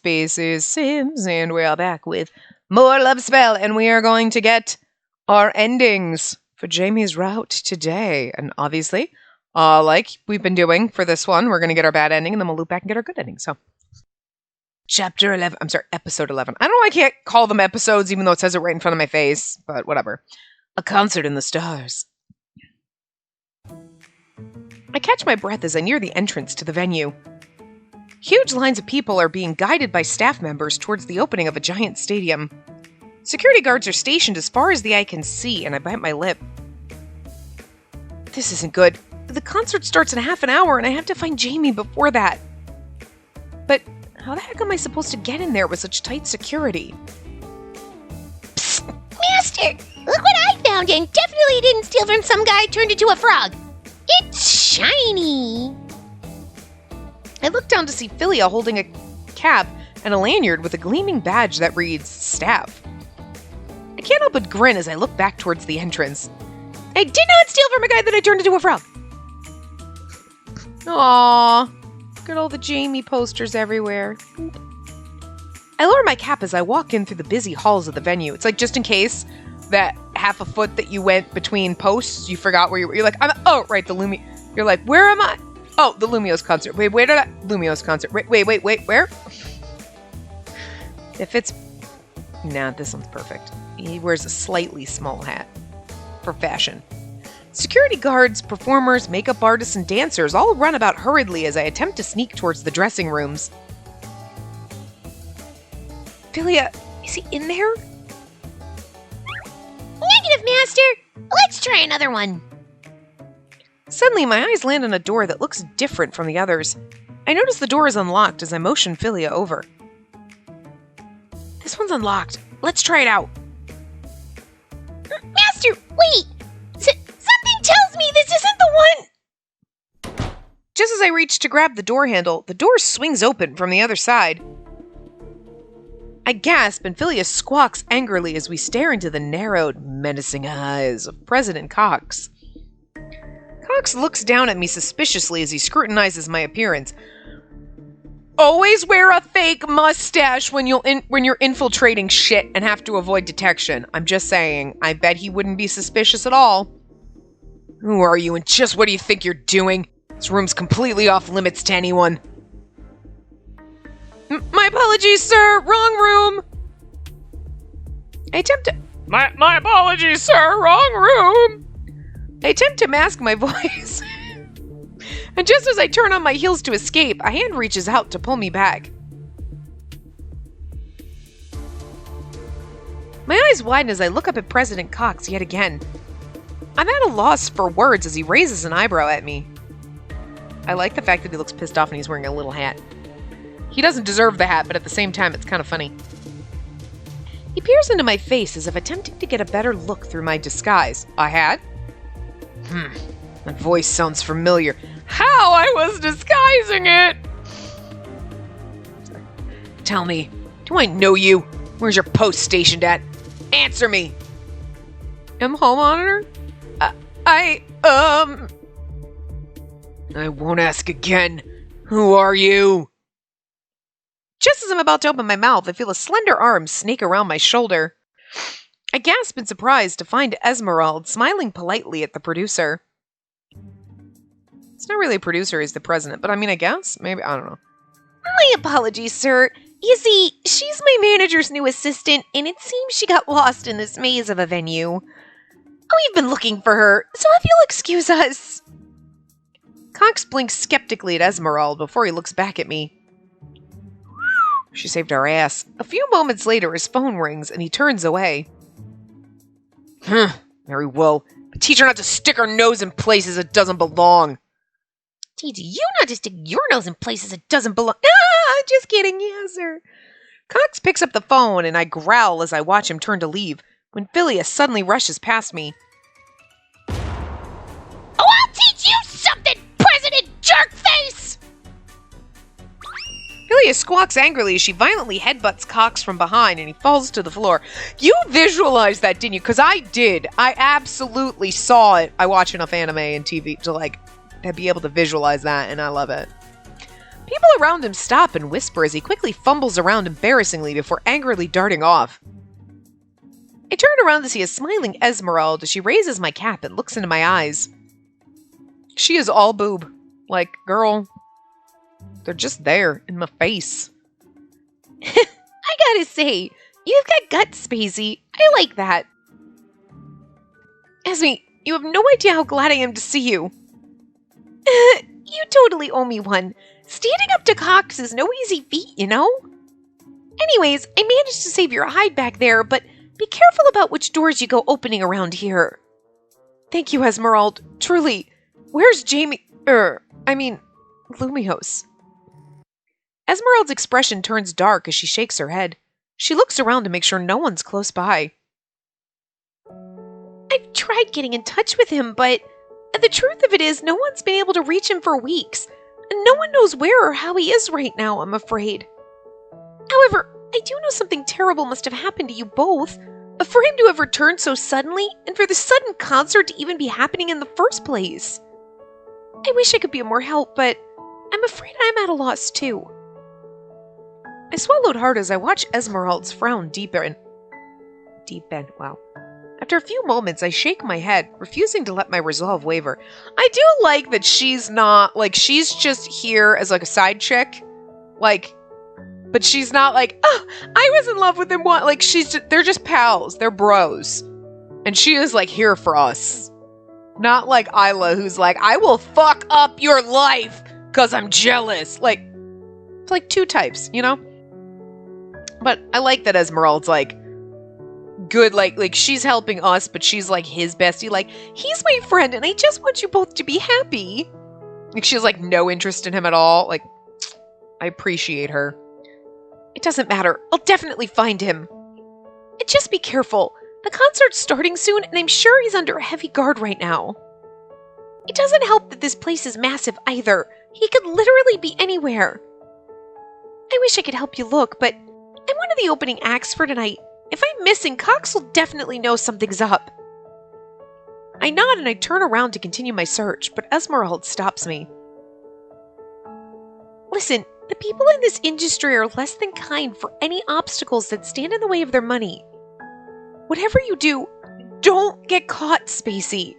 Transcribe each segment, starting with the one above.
Spacey Sims, and we are back with more Love Spell, and we are going to get our endings for Jamie's route today. And obviously, like we've been doing for this one, we're going to get our bad ending, and then we'll loop back and get our good ending. So, episode 11. I don't know why I can't call them episodes, even though it says it right in front of my face, but whatever. A Concert in the Stars. I catch my breath as I near the entrance to the venue. Huge lines of people are being guided by staff members towards the opening of a giant stadium. Security guards are stationed as far as the eye can see, and I bite my lip. This isn't good. The concert starts in half an hour, and I have to find Jamie before that. But how the heck am I supposed to get in there with such tight security? Psst! Master! Look what I found, and definitely didn't steal from some guy turned into a frog. It's shiny! I look down to see Philia holding a cap and a lanyard with a gleaming badge that reads Staff. I can't help but grin as I look back towards the entrance. I did not steal from a guy that I turned into a frog! Aww. Look at all the Jamie posters everywhere. I lower my cap as I walk in through the busy halls of the venue. It's like just in case that half a foot that you went between posts, you forgot where you were. You're like, right, the Lumio. You're like, where am I? Oh, the Lumio's concert. Wait, where did I? Lumio's concert. Wait, where? If it's... Nah, this one's perfect. He wears a slightly small hat. For fashion. Security guards, performers, makeup artists, and dancers all run about hurriedly as I attempt to sneak towards the dressing rooms. Philia, is he in there? Negative, Master! Let's try another one. Suddenly, my eyes land on a door that looks different from the others. I notice the door is unlocked as I motion Philia over. This one's unlocked. Let's try it out. Master, wait! Something tells me this isn't the one! Just as I reach to grab the door handle, the door swings open from the other side. I gasp and Philia squawks angrily as we stare into the narrowed, menacing eyes of President Cox. Cox looks down at me suspiciously as he scrutinizes my appearance. Always wear a fake mustache when you're infiltrating shit and have to avoid detection. I'm just saying, I bet he wouldn't be suspicious at all. Who are you and just what do you think you're doing? This room's completely off limits to anyone. My apologies, sir. Wrong room. I attempt to... My apologies, sir. Wrong room. I attempt to mask my voice. And just as I turn on my heels to escape, a hand reaches out to pull me back. My eyes widen as I look up at President Cox yet again. I'm at a loss for words as he raises an eyebrow at me. I like the fact that he looks pissed off and he's wearing a little hat. He doesn't deserve the hat, but at the same time, it's kind of funny. He peers into my face as if attempting to get a better look through my disguise. A hat? That voice sounds familiar. How I was disguising it! Sorry. Tell me, do I know you? Where's your post stationed at? Answer me! Hall monitor? I won't ask again. Who are you? Just as I'm about to open my mouth, I feel a slender arm snake around my shoulder. I gasp in surprise to find Esmeralda smiling politely at the producer. It's not really a producer, he's the president, but I mean, I guess? Maybe, I don't know. My apologies, sir. You see, she's my manager's new assistant, and it seems she got lost in this maze of a venue. We've been looking for her, so if you'll excuse us. Cox blinks skeptically at Esmeralda before he looks back at me. She saved our ass. A few moments later, his phone rings, and he turns away. Very well. But teach her not to stick her nose in places it doesn't belong. Teach you not to stick your nose in places it doesn't belong. Just kidding, yes, sir. Cox picks up the phone, and I growl as I watch him turn to leave, when Philia suddenly rushes past me. Oh, I'll teach you something, President Jerkface! Philia squawks angrily as she violently headbutts Cox from behind, and he falls to the floor. You visualized that, didn't you? Because I did. I absolutely saw it. I watch enough anime and TV to, be able to visualize that, and I love it. People around him stop and whisper as he quickly fumbles around embarrassingly before angrily darting off. I turn around to see a smiling Esmeralda as she raises my cap and looks into my eyes. She is all boob. Like, girl, they're just there in my face. I gotta say, you've got guts, Spacey. I like that. Esme, you have no idea how glad I am to see you. You totally owe me one. Standing up to Cox is no easy feat, you know? Anyways, I managed to save your hide back there, but be careful about which doors you go opening around here. Thank you, Esmeralda. Truly. Where's Jamie? Lumios. Esmeralda's expression turns dark as she shakes her head. She looks around to make sure no one's close by. I've tried getting in touch with him, but the truth of it is no one's been able to reach him for weeks. And no one knows where or how he is right now, I'm afraid. However, I do know something terrible must have happened to you both. For him to have returned so suddenly, and for the sudden concert to even be happening in the first place. I wish I could be of more help, but I'm afraid I'm at a loss too. I swallowed hard as I watched Esmeralda's frown deepen. Wow. After a few moments, I shake my head, refusing to let my resolve waver. I do like that she's not, like, she's just here as, like, a side chick. Like, but she's not like, oh, I was in love with him. Like, they're just pals. They're bros. And she is, like, here for us. Not like Isla, who's like, I will fuck up your life because I'm jealous. Like, it's like two types, you know? But I like that Esmeralda's, like, good, like she's helping us, but she's like his bestie. Like, he's my friend, and I just want you both to be happy. Like, she has like no interest in him at all. Like, I appreciate her. It doesn't matter. I'll definitely find him. And just be careful. The concert's starting soon, and I'm sure he's under a heavy guard right now. It doesn't help that this place is massive either. He could literally be anywhere. I wish I could help you look, but I'm one of the opening acts for tonight. If I'm missing, Cox will definitely know something's up. I nod and I turn around to continue my search, but Esmeralda stops me. Listen, the people in this industry are less than kind for any obstacles that stand in the way of their money. Whatever you do, don't get caught, Spacey.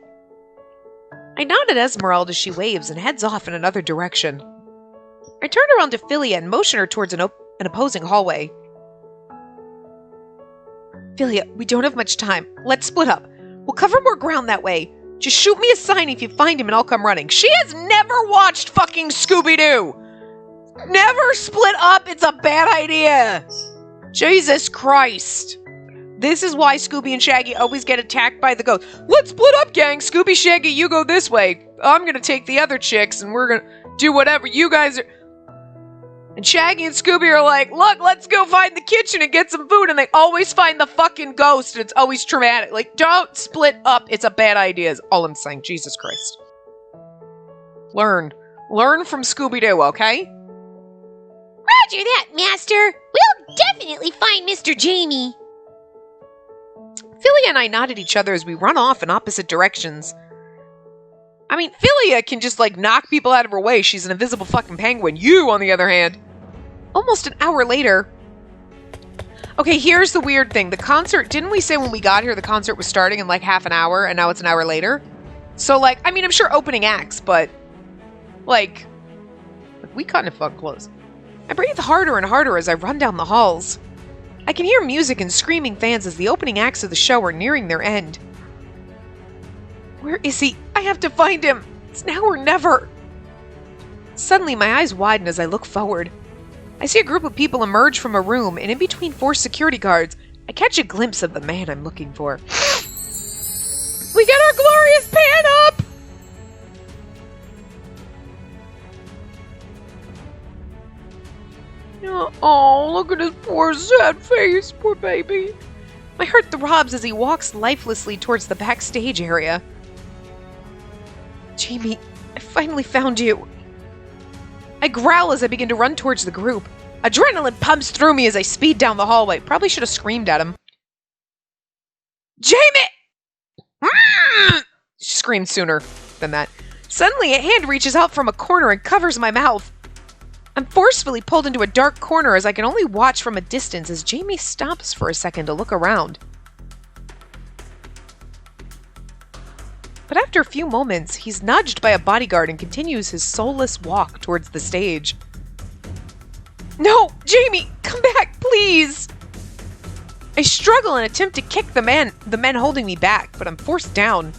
I nod at Esmeralda as she waves and heads off in another direction. I turn around to Philia and motion her towards an opposing hallway. Philia, we don't have much time. Let's split up. We'll cover more ground that way. Just shoot me a sign if you find him and I'll come running. She has never watched fucking Scooby-Doo! Never split up! It's a bad idea! Jesus Christ! This is why Scooby and Shaggy always get attacked by the ghost. Let's split up, gang! Scooby, Shaggy, you go this way. I'm gonna take the other chicks and we're gonna do whatever you guys are... And Shaggy and Scooby are like, look, let's go find the kitchen and get some food. And they always find the fucking ghost and it's always traumatic. Like, don't split up. It's a bad idea is all I'm saying. Jesus Christ. Learn. Learn from Scooby-Doo, okay? Roger that, Master. We'll definitely find Mr. Jamie. Philia and I nod at each other as we run off in opposite directions. I mean, Philia can just, like, knock people out of her way. She's an invisible fucking penguin. You, on the other hand... Almost an hour later... Okay, here's the weird thing. The concert... Didn't we say when we got here the concert was starting in, like, half an hour, and now it's an hour later? So, like, I mean, I'm sure opening acts, but... Like... We kind of fucked close. I breathe harder and harder as I run down the halls. I can hear music and screaming fans as the opening acts of the show are nearing their end. Where is he? I have to find him! It's now or never! Suddenly, my eyes widen as I look forward. I see a group of people emerge from a room, and in between 4 security guards, I catch a glimpse of the man I'm looking for. We get our glorious pan up! Oh, look at his poor sad face, poor baby. My heart throbs as he walks lifelessly towards the backstage area. Jamie, I finally found you. I growl as I begin to run towards the group. Adrenaline pumps through me as I speed down the hallway. Probably should have screamed at him. Jamie! She screamed sooner than that. Suddenly, a hand reaches out from a corner and covers my mouth. I'm forcefully pulled into a dark corner as I can only watch from a distance as Jamie stops for a second to look around. But after a few moments, he's nudged by a bodyguard and continues his soulless walk towards the stage. No! Jamie! Come back, please! I struggle and attempt to kick the men holding me back, but I'm forced down.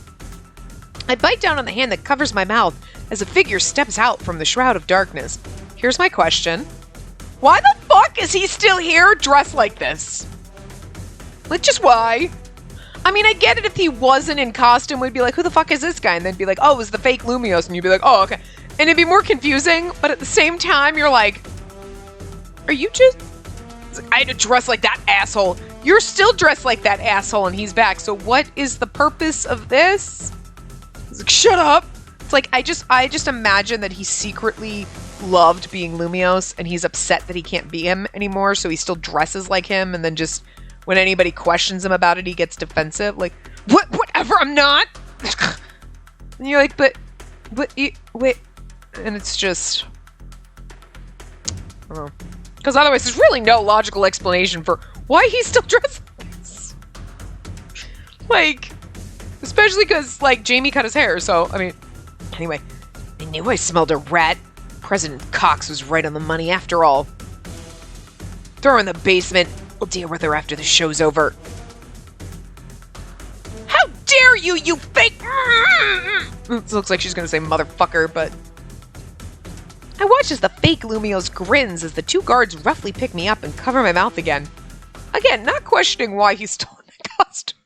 I bite down on the hand that covers my mouth as a figure steps out from the shroud of darkness. Here's my question. Why the fuck is he still here dressed like this? Like, just why? I mean, I get it if he wasn't in costume, we'd be like, who the fuck is this guy? And then be like, oh, it was the fake Lumios. And you'd be like, oh, okay. And it'd be more confusing, but at the same time, you're like, are you just... I had to dress like that asshole. You're still dressed like that asshole and he's back. So what is the purpose of this? He's like, shut up. It's like, I just imagine that he secretly loved being Lumios and he's upset that he can't be him anymore. So he still dresses like him. And then just when anybody questions him about it, he gets defensive. Like, whatever, I'm not. And you're like, but, wait. And it's just, I don't know. Because otherwise, there's really no logical explanation for why he's still dressed like this. Like, especially because, like, Jamie cut his hair, so, I mean, anyway. I knew I smelled a rat. President Cox was right on the money after all. Throw her in the basement. We'll deal with her after the show's over. How dare you, you fake... It looks like she's gonna say motherfucker, but... I watch as the fake Lumios grins as the two guards roughly pick me up and cover my mouth again. Again, not questioning why he's still in the costume.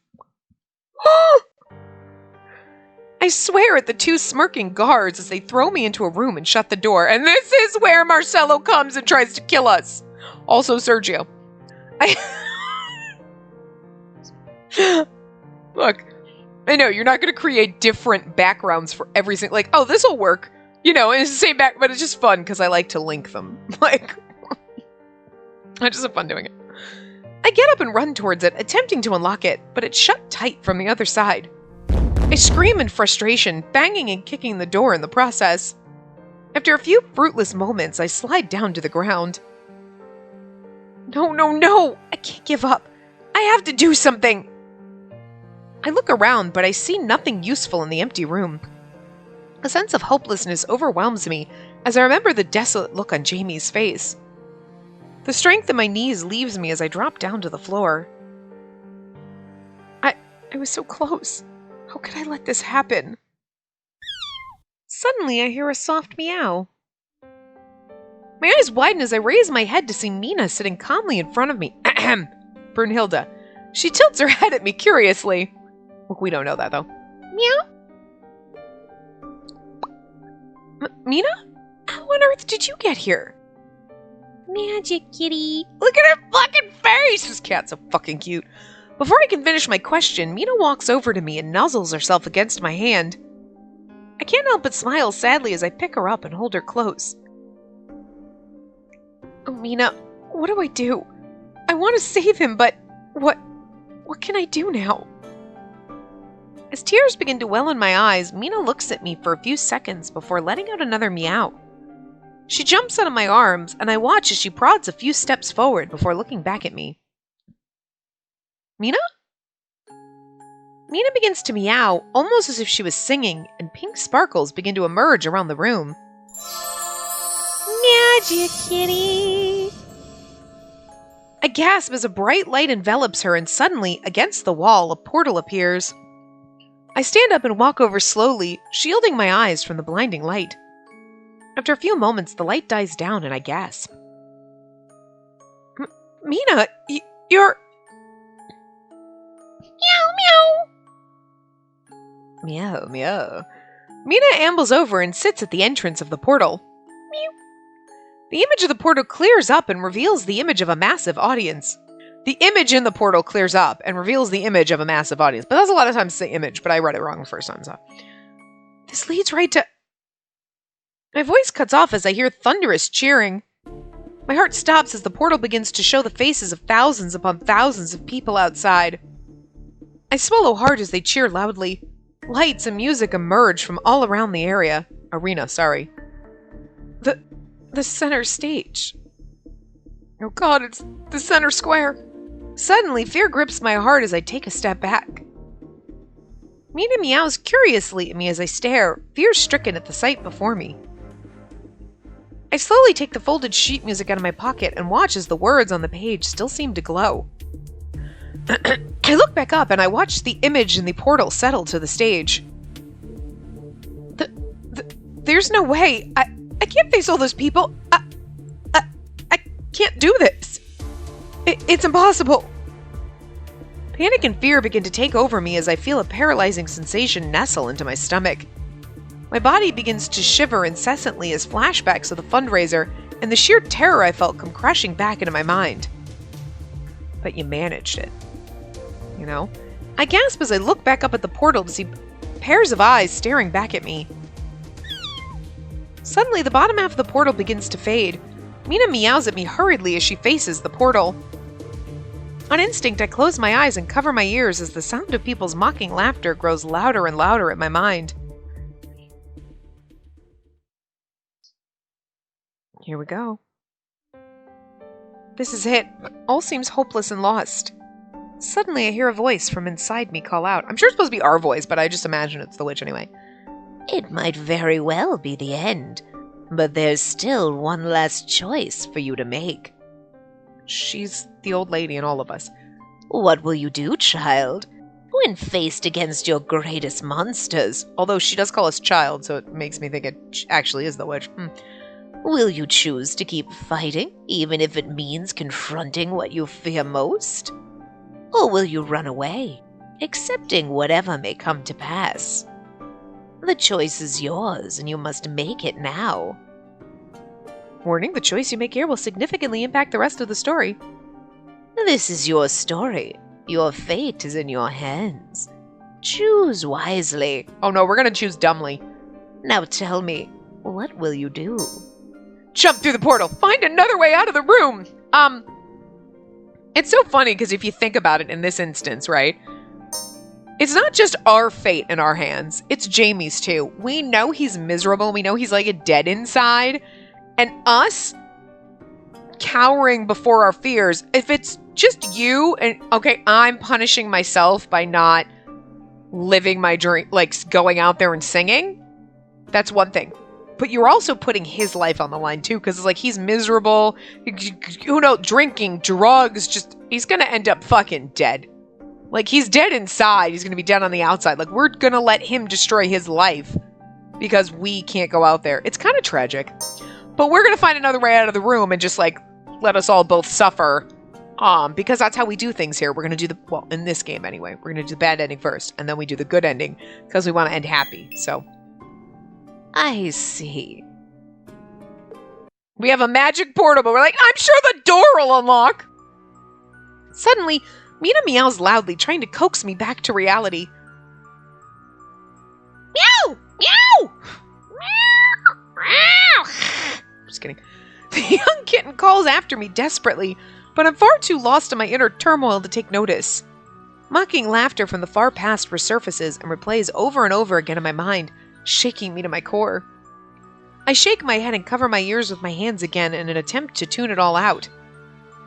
I swear at the two smirking guards as they throw me into a room and shut the door. And this is where Marcello comes and tries to kill us. Also Sergio. Look, I know you're not going to create different backgrounds for every single... Like, oh, this will work. You know, it's the same back, but it's just fun because I like to link them. Like, I just have fun doing it. I get up and run towards it, attempting to unlock it, but it's shut tight from the other side. I scream in frustration, banging and kicking the door in the process. After a few fruitless moments, I slide down to the ground. No, I can't give up. I have to do something. I look around, but I see nothing useful in the empty room. A sense of hopelessness overwhelms me as I remember the desolate look on Jamie's face. The strength in my knees leaves me as I drop down to the floor. I was so close. How could I let this happen? Suddenly, I hear a soft meow. My eyes widen as I raise my head to see Mina sitting calmly in front of me. Ahem. Brunhilde. She tilts her head at me curiously. Look, we don't know that, though. Meow? Mina? How on earth did you get here? Magic, kitty. Look at her fucking face! This cat's so fucking cute. Before I can finish my question, Mina walks over to me and nuzzles herself against my hand. I can't help but smile sadly as I pick her up and hold her close. Oh, Mina, what do I do? I want to save him, but what can I do now? As tears begin to well in my eyes, Mina looks at me for a few seconds before letting out another meow. She jumps out of my arms, and I watch as she prods a few steps forward before looking back at me. Mina? Mina begins to meow, almost as if she was singing, and pink sparkles begin to emerge around the room. Magic, kitty. I gasp as a bright light envelops her, and suddenly, against the wall, a portal appears. I stand up and walk over slowly, shielding my eyes from the blinding light. After a few moments, the light dies down and I gasp. Mina, you're... Meow, meow. Meow, meow. Mina ambles over and sits at the entrance of the portal. Meow. The image of the portal clears up and reveals the image of a massive audience. The image in the portal clears up and reveals the image of a massive audience. But that's a lot of times to say image, but I read it wrong the first time, so. This leads right to... My voice cuts off as I hear thunderous cheering. My heart stops as the portal begins to show the faces of thousands upon thousands of people outside. I swallow hard as they cheer loudly. Lights and music emerge from all around the arena, sorry. the center stage. Oh god, it's the center square. Suddenly, fear grips my heart as I take a step back. Mina meows curiously at me as I stare, fear-stricken at the sight before me. I slowly take the folded sheet music out of my pocket and watch as the words on the page still seem to glow. I look back up and I watch the image in the portal settle to the stage. There's no way. I can't face all those people. I can't do this. It's impossible. Panic and fear begin to take over me as I feel a paralyzing sensation nestle into my stomach. My body begins to shiver incessantly as flashbacks of the fundraiser and the sheer terror I felt come crashing back into my mind. But you managed it. You know? I gasp as I look back up at the portal to see pairs of eyes staring back at me. Suddenly, the bottom half of the portal begins to fade. Mina meows at me hurriedly as she faces the portal. On instinct, I close my eyes and cover my ears as the sound of people's mocking laughter grows louder and louder at my mind. Here we go. This is it. All seems hopeless and lost. Suddenly, I hear a voice from inside me call out. I'm sure it's supposed to be our voice, but I just imagine it's the witch anyway. It might very well be the end, but there's still one last choice for you to make. She's the old lady in all of us. What will you do, child, when faced against your greatest monsters? Although she does call us child, so it makes me think it actually is the witch. Will you choose to keep fighting, even if it means confronting what you fear most? Or will you run away, accepting whatever may come to pass? The choice is yours, and you must make it now. Warning, the choice you make here will significantly impact the rest of the story. This is your story. Your fate is in your hands. Choose wisely. Oh no, we're gonna choose dumbly. Now tell me, what will you do? Jump through the portal! Find another way out of the room! It's so funny, because if you think about it in this instance, right? It's not just our fate in our hands. It's Jamie's too. We know he's miserable. We know he's like dead inside. And us cowering before our fears. If it's just you and, okay, I'm punishing myself by not living my dream, like going out there and singing. That's one thing. But you're also putting his life on the line too. Because it's like he's miserable. You know, drinking, drugs, just, he's going to end up fucking dead. Like, he's dead inside. He's going to be dead on the outside. Like, we're going to let him destroy his life because we can't go out there. It's kind of tragic. But we're going to find another way out of the room and just, like, let us all both suffer. Because that's how we do things here. We're going to do the, well, in this game anyway, we're going to do the bad ending first. And then we do the good ending because we want to end happy. So. I see. We have a magic portal, but we're like, I'm sure the door will unlock. Suddenly, Mina meows loudly, trying to coax me back to reality. Meow! Meow! Meow! Meow! Just kidding. The young kitten calls after me desperately, but I'm far too lost in my inner turmoil to take notice. Mocking laughter from the far past resurfaces and replays over and over again in my mind, shaking me to my core. I shake my head and cover my ears with my hands again in an attempt to tune it all out.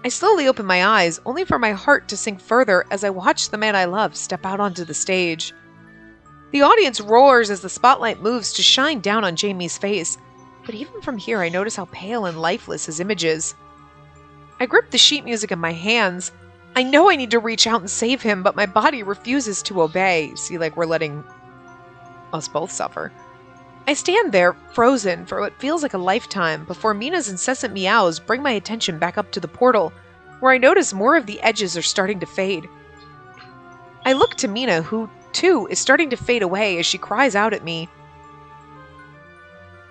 I slowly open my eyes, only for my heart to sink further as I watch the man I love step out onto the stage. The audience roars as the spotlight moves to shine down on Jamie's face, but even from here I notice how pale and lifeless his image is. I grip the sheet music in my hands. I know I need to reach out and save him, but my body refuses to obey. See, like we're letting us both suffer. I stand there, frozen, for what feels like a lifetime before Mina's incessant meows bring my attention back up to the portal, where I notice more of the edges are starting to fade. I look to Mina, who, too, is starting to fade away as she cries out at me.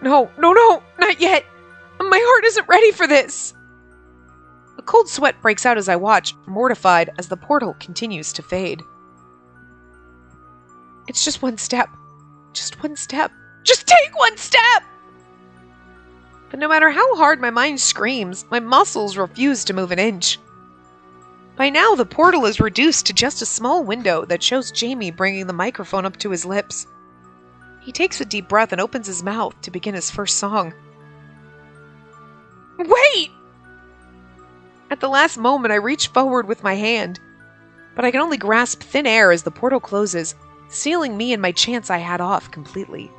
No, not yet! My heart isn't ready for this! A cold sweat breaks out as I watch, mortified, as the portal continues to fade. It's just one step. Just one step. Just take one step! But no matter how hard my mind screams, my muscles refuse to move an inch. By now, the portal is reduced to just a small window that shows Jamie bringing the microphone up to his lips. He takes a deep breath and opens his mouth to begin his first song. Wait! At the last moment, I reach forward with my hand, but I can only grasp thin air as the portal closes, sealing me and my chance I had off completely.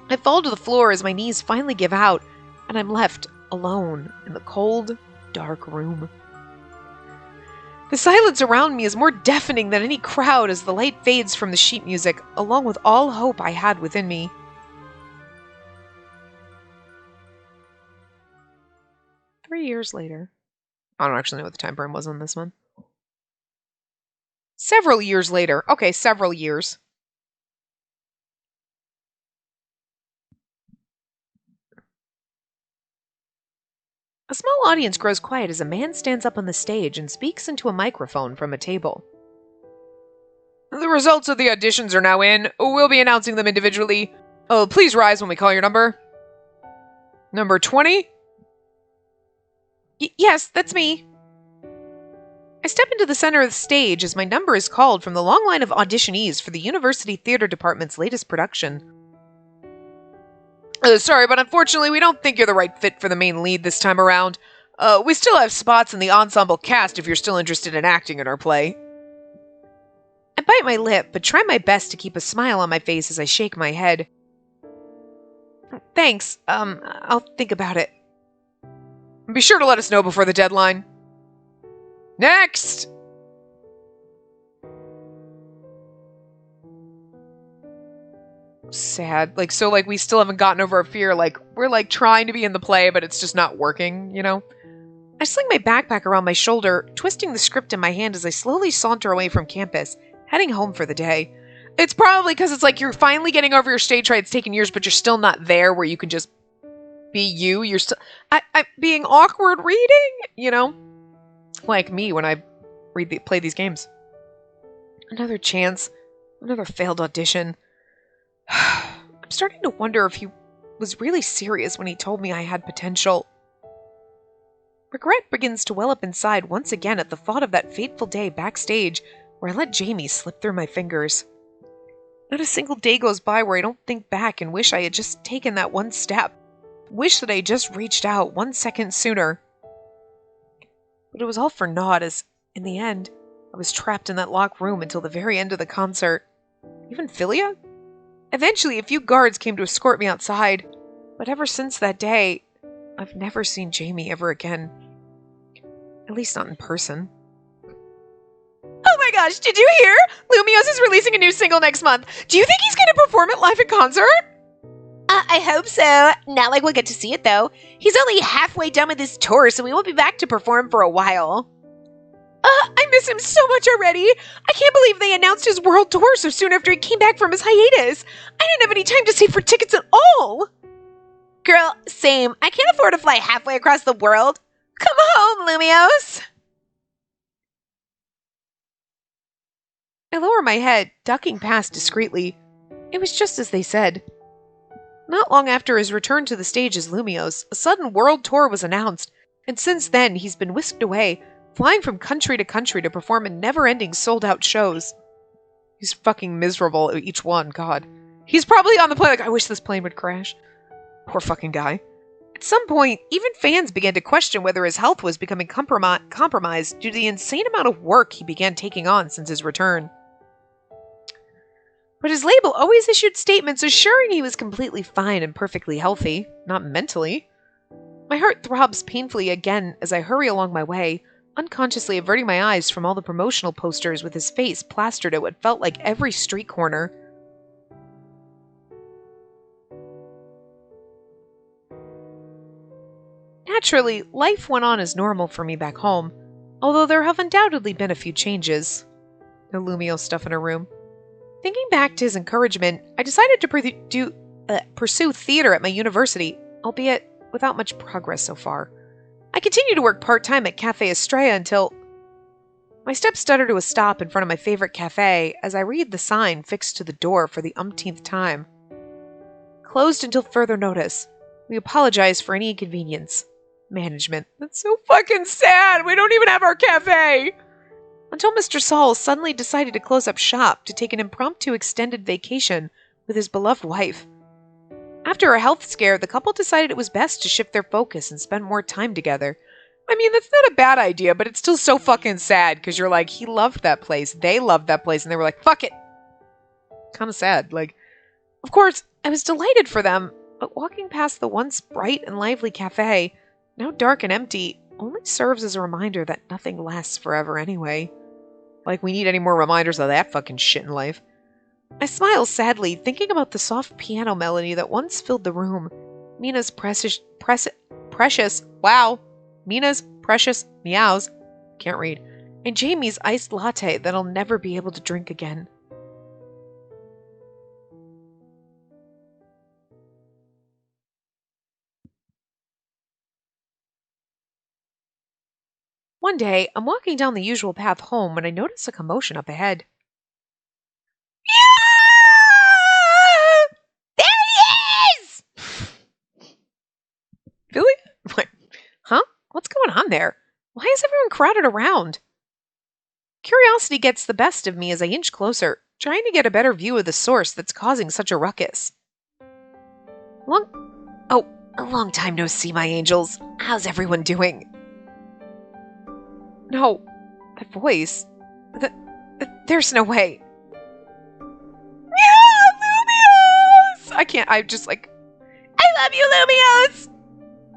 I fall to the floor as my knees finally give out, and I'm left alone in the cold, dark room. The silence around me is more deafening than any crowd as the light fades from the sheet music, along with all hope I had within me. 3 years later. I don't actually know what the time frame was on this one. Several years later. Okay, several years. A small audience grows quiet as a man stands up on the stage and speaks into a microphone from a table. The results of the auditions are now in. We'll be announcing them individually. Oh, please rise when we call your number. Number 20? Yes, that's me. I step into the center of the stage as my number is called from the long line of auditionees for the University Theater Department's latest production. Sorry, but unfortunately we don't think you're the right fit for the main lead this time around. We still have spots in the ensemble cast if you're still interested in acting in our play. I bite my lip, but try my best to keep a smile on my face as I shake my head. Thanks, I'll think about it. Be sure to let us know before the deadline. Next! Sad. We still haven't gotten over our fear. We're trying to be in the play, but it's just not working, you know? I sling my backpack around my shoulder, twisting the script in my hand as I slowly saunter away from campus, heading home for the day. It's probably because it's you're finally getting over your stage fright. It's taken years, but you're still not there where you can just be you. You're still... I'm being awkward reading, you know? Like me when I play these games. Another chance. Another failed audition. I'm starting to wonder if he was really serious when he told me I had potential. Regret begins to well up inside once again at the thought of that fateful day backstage where I let Jamie slip through my fingers. Not a single day goes by where I don't think back and wish I had just taken that one step. Wish that I had just reached out 1 second sooner. But it was all for naught as, in the end, I was trapped in that locked room until the very end of the concert. Even Philia? Eventually, a few guards came to escort me outside, but ever since that day, I've never seen Jamie ever again. At least not in person. Oh my gosh, did you hear? Lumios is releasing a new single next month. Do you think he's going to perform it live in concert? I hope so. Not like we'll get to see it, though. He's only halfway done with his tour, so we won't be back to perform for a while. I miss him so much already. I can't believe they announced his world tour so soon after he came back from his hiatus. I didn't have any time to save for tickets at all. Girl, same. I can't afford to fly halfway across the world. Come home, Lumios. I lower my head, ducking past discreetly. It was just as they said. Not long after his return to the stage as Lumios, a sudden world tour was announced, and since then he's been whisked away, flying from country to country to perform in never-ending sold-out shows. He's fucking miserable at each one, God. He's probably on the plane I wish this plane would crash. Poor fucking guy. At some point, even fans began to question whether his health was becoming compromised due to the insane amount of work he began taking on since his return. But his label always issued statements assuring he was completely fine and perfectly healthy, not mentally. My heart throbs painfully again as I hurry along my way, unconsciously averting my eyes from all the promotional posters with his face plastered at what felt like every street corner. Naturally, life went on as normal for me back home, although there have undoubtedly been a few changes. No Lumio stuff in her room. Thinking back to his encouragement, I decided to pursue theater at my university, albeit without much progress so far. I continued to work part-time at Cafe Estrella until... My steps stutter to a stop in front of my favorite cafe as I read the sign fixed to the door for the umpteenth time. Closed until further notice. We apologize for any inconvenience. Management. That's so fucking sad! We don't even have our cafe! Until Mr. Saul suddenly decided to close up shop to take an impromptu extended vacation with his beloved wife. After a health scare, the couple decided it was best to shift their focus and spend more time together. I mean, that's not a bad idea, but it's still so fucking sad because you're like, he loved that place, they loved that place, and they were like, fuck it. Kind of sad. Like, of course, I was delighted for them, but walking past the once bright and lively cafe, now dark and empty, only serves as a reminder that nothing lasts forever anyway. Like we need any more reminders of that fucking shit in life. I smile sadly, thinking about the soft piano melody that once filled the room. Mina's precious meows, can't read, and Jamie's iced latte that I'll never be able to drink again. One day, I'm walking down the usual path home when I notice a commotion up ahead. Yeah! There he is! Billy? What? Huh? What's going on there? Why is everyone crowded around? Curiosity gets the best of me as I inch closer, trying to get a better view of the source that's causing such a ruckus. A long time no see, my angels. How's everyone doing? No, that voice. There's no way. Yeah, Lumios! I love you, Lumios!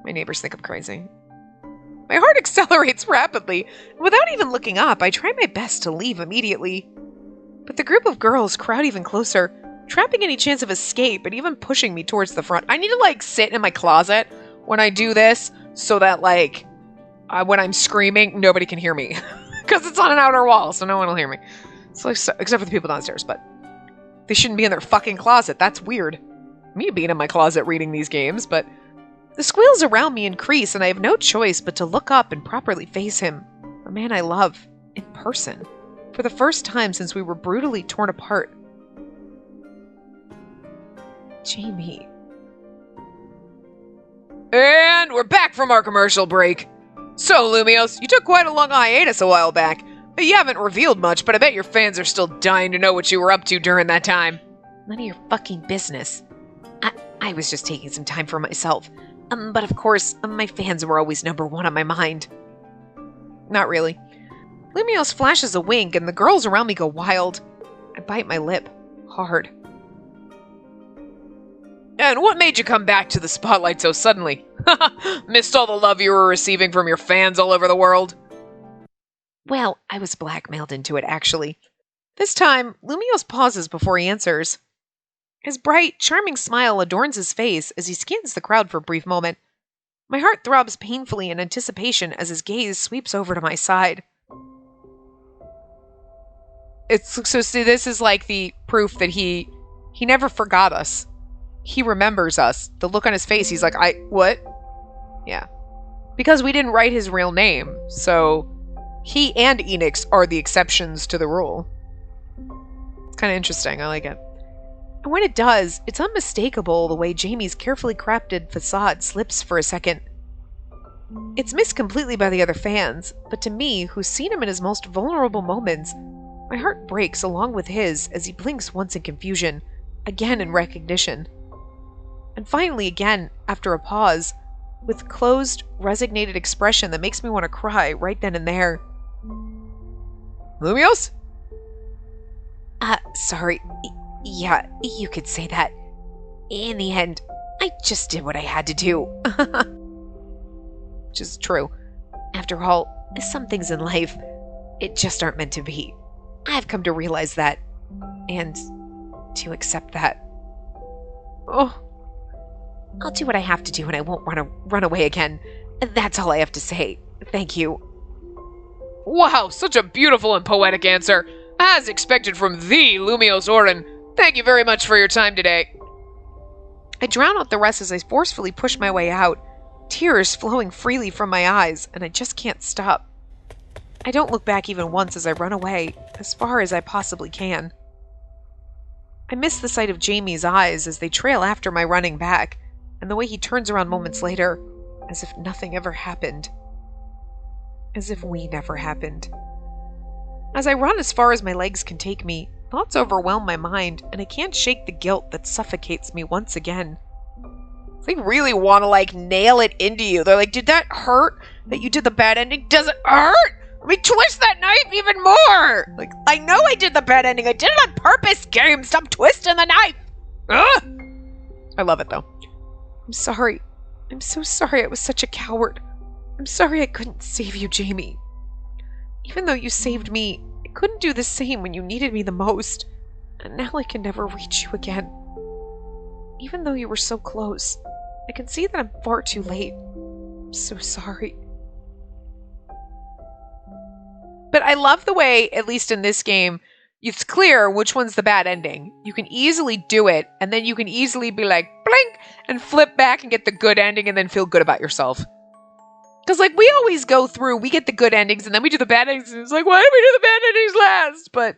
My neighbors think I'm crazy. My heart accelerates rapidly. Without even looking up, I try my best to leave immediately. But the group of girls crowd even closer, trapping any chance of escape and even pushing me towards the front. I need to, sit in my closet when I do this so that, when I'm screaming, nobody can hear me. Because it's on an outer wall, so no one will hear me. So, except for the people downstairs, but they shouldn't be in their fucking closet. That's weird. Me being in my closet reading these games, but the squeals around me increase, and I have no choice but to look up and properly face him, the man I love, in person, for the first time since we were brutally torn apart. Jamie. And we're back from our commercial break. So, Lumios, you took quite a long hiatus a while back. You haven't revealed much, but I bet your fans are still dying to know what you were up to during that time. None of your fucking business. I was just taking some time for myself. But of course, my fans were always number one on my mind. Not really. Lumios flashes a wink, and the girls around me go wild. I bite my lip. Hard. And what made you come back to the spotlight so suddenly? Missed all the love you were receiving from your fans all over the world? Well, I was blackmailed into it, actually. This time, Lumios pauses before he answers. His bright, charming smile adorns his face as he scans the crowd for a brief moment. My heart throbs painfully in anticipation as his gaze sweeps over to my side. This is like the proof that he never forgot us. He remembers us. The look on his face, he's like, what? Yeah. Because we didn't write his real name, so he and Enix are the exceptions to the rule. It's kind of interesting. I like it. And when it does, it's unmistakable the way Jamie's carefully crafted facade slips for a second. It's missed completely by the other fans, but to me, who's seen him in his most vulnerable moments, my heart breaks along with his as he blinks once in confusion, again in recognition. And finally again, after a pause, with closed, resignated expression that makes me want to cry right then and there. Lumios? Sorry. Yeah, you could say that. In the end, I just did what I had to do. Which is true. After all, some things in life, it just aren't meant to be. I've come to realize that, and to accept that. Oh. I'll do what I have to do and I won't run away again. That's all I have to say. Thank you. Wow, such a beautiful and poetic answer. As expected from the Lumios Orin. Thank you very much for your time today. I drown out the rest as I forcefully push my way out, tears flowing freely from my eyes, and I just can't stop. I don't look back even once as I run away, as far as I possibly can. I miss the sight of Jamie's eyes as they trail after my running back, and the way he turns around moments later, as if nothing ever happened. As if we never happened. As I run as far as my legs can take me, thoughts overwhelm my mind, and I can't shake the guilt that suffocates me once again. They really want to, like, nail it into you. They're like, did that hurt that you did the bad ending? Does it hurt? Let me twist that knife even more! Like, I know I did the bad ending. I did it on purpose, game. Stop twisting the knife! Ugh! I love it, though. I'm sorry. I'm so sorry I was such a coward. I'm sorry I couldn't save you, Jamie. Even though you saved me, I couldn't do the same when you needed me the most. And now I can never reach you again. Even though you were so close, I can see that I'm far too late. I'm so sorry. But I love the way, at least in this game, it's clear which one's the bad ending. You can easily do it, and then you can easily be like, blink, and flip back and get the good ending and then feel good about yourself. Because, like, we always go through, we get the good endings, and then we do the bad endings, and it's like, why did we do the bad endings last? But,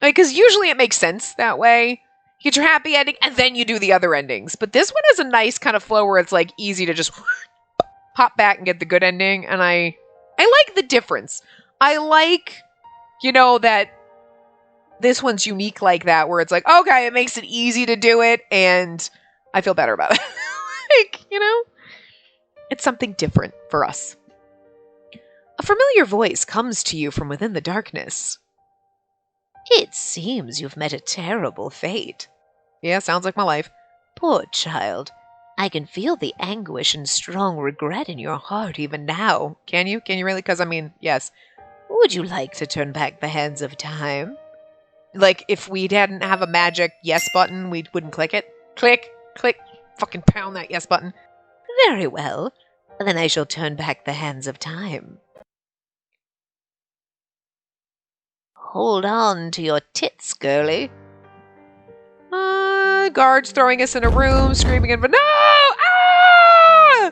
like, because usually it makes sense that way. You get your happy ending, and then you do the other endings. But this one has a nice kind of flow where it's, like, easy to just pop back and get the good ending, and I like the difference. I like, you know, that this one's unique like that, where it's like, okay, it makes it easy to do it, and I feel better about it. Like, you know? It's something different for us. A familiar voice comes to you from within the darkness. It seems you've met a terrible fate. Yeah, sounds like my life. Poor child. I can feel the anguish and strong regret in your heart even now. Can you? Can you really? Because, I mean, yes. Would you like to turn back the hands of time? Like, if we didn't have a magic yes button, we wouldn't click it. Click, click, fucking pound that yes button. Very well. Then I shall turn back the hands of time. Hold on to your tits, girlie. Guards throwing us in a room, screaming and no! Ah!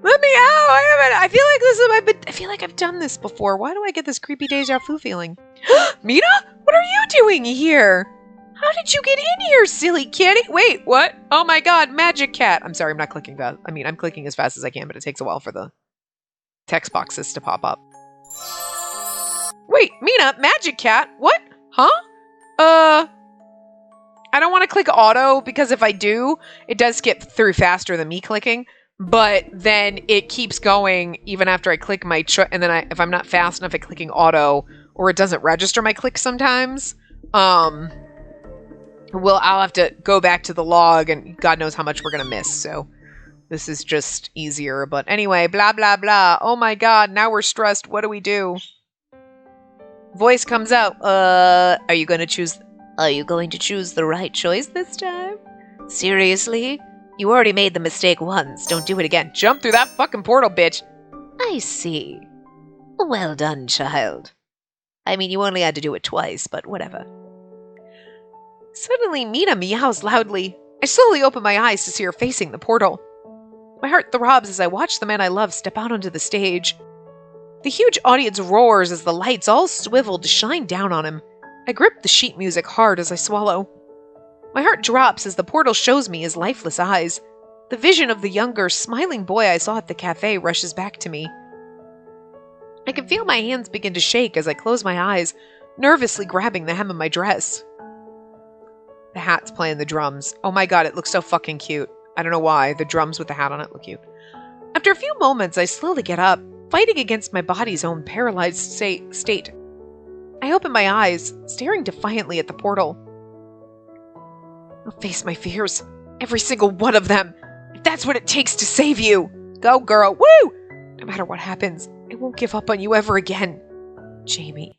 Let me out! I feel like this is. I feel like I've done this before. Why do I get this creepy deja vu feeling? Mina, what are you doing here? How did you get in here, silly kitty? Wait, what? Oh my god, magic cat. I'm sorry, I'm not clicking fast. I mean, I'm clicking as fast as I can, but it takes a while for the text boxes to pop up. Wait, Mina, magic cat? What? Huh? I don't want to click auto, because if I do, it does skip through faster than me clicking, but then it keeps going even after I click my and then if I'm not fast enough at clicking auto, or it doesn't register my clicks sometimes, I'll have to go back to the log, and God knows how much we're going to miss, so this is just easier. But anyway, blah, blah, blah. Oh my god, now we're stressed. What do we do? Voice comes out. Are you going to choose the right choice this time? Seriously? You already made the mistake once. Don't do it again. Jump through that fucking portal, bitch. I see. Well done, child. I mean, you only had to do it twice, but whatever. Suddenly, Mina meows loudly. I slowly open my eyes to see her facing the portal. My heart throbs as I watch the man I love step out onto the stage. The huge audience roars as the lights, all swiveled, shine down on him. I grip the sheet music hard as I swallow. My heart drops as the portal shows me his lifeless eyes. The vision of the younger, smiling boy I saw at the cafe rushes back to me. I can feel my hands begin to shake as I close my eyes, nervously grabbing the hem of my dress. The hat's playing the drums. Oh my god, it looks so fucking cute. I don't know why. The drums with the hat on it look cute. After a few moments, I slowly get up, fighting against my body's own paralyzed state. I open my eyes, staring defiantly at the portal. I'll face my fears. Every single one of them. If that's what it takes to save you. Go, girl. Woo! No matter what happens, I won't give up on you ever again. Jamie.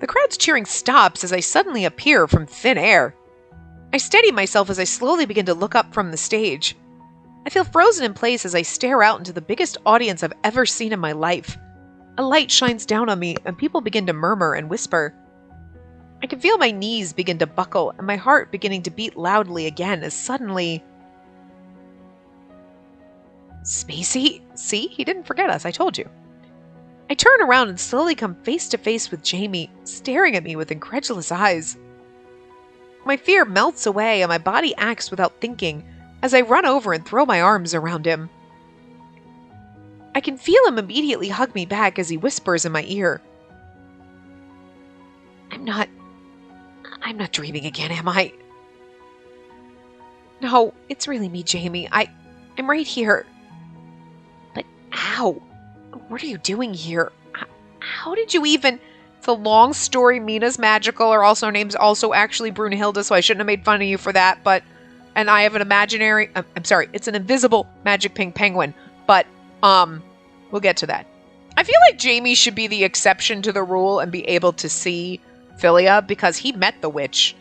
The crowd's cheering stops as I suddenly appear from thin air. I steady myself as I slowly begin to look up from the stage. I feel frozen in place as I stare out into the biggest audience I've ever seen in my life. A light shines down on me, and people begin to murmur and whisper. I can feel my knees begin to buckle, and my heart beginning to beat loudly again as suddenly... Spacey? See? He didn't forget us, I told you. I turn around and slowly come face to face with Jamie, staring at me with incredulous eyes. My fear melts away and my body acts without thinking as I run over and throw my arms around him. I can feel him immediately hug me back as he whispers in my ear. I'm not dreaming again, am I? No, it's really me, Jamie. I'm right here. But how? What are you doing here? How did you even... It's a long story. Mina's magical. Her also name's also actually Brunhilde, so I shouldn't have made fun of you for that, but... And I have an imaginary... I'm sorry, it's an invisible magic pink penguin. But, we'll get to that. I feel like Jamie should be the exception to the rule and be able to see Philia, because he met the witch.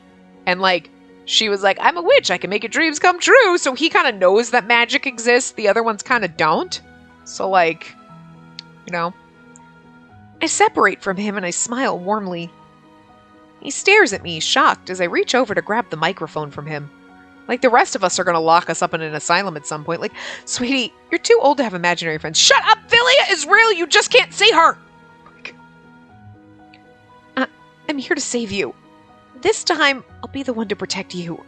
And, like, she was like, I'm a witch, I can make your dreams come true. So he kind of knows that magic exists. The other ones kind of don't. So, like, you know. I separate from him and I smile warmly. He stares at me, shocked, as I reach over to grab the microphone from him. Like the rest of us are going to lock us up in an asylum at some point. Like, sweetie, you're too old to have imaginary friends. Shut up! Philia is real! You just can't see her! I'm here to save you. This time, I'll be the one to protect you.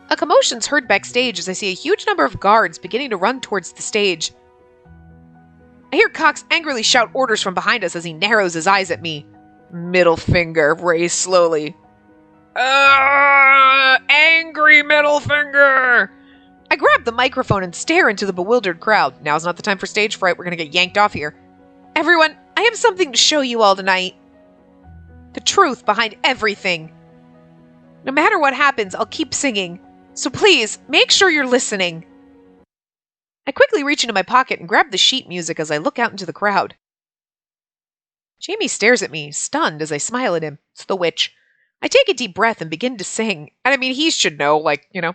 A commotion's heard backstage as I see a huge number of guards beginning to run towards the stage. I hear Cox angrily shout orders from behind us as he narrows his eyes at me. Middle finger raised slowly. Angry middle finger! I grab the microphone and stare into the bewildered crowd. Now's not the time for stage fright. We're going to get yanked off here. Everyone, I have something to show you all tonight. The truth behind everything. No matter what happens, I'll keep singing. So please, make sure you're listening. I quickly reach into my pocket and grab the sheet music as I look out into the crowd. Jamie stares at me, stunned, as I smile at him. It's the witch. I take a deep breath and begin to sing. And I mean, he should know, like, you know.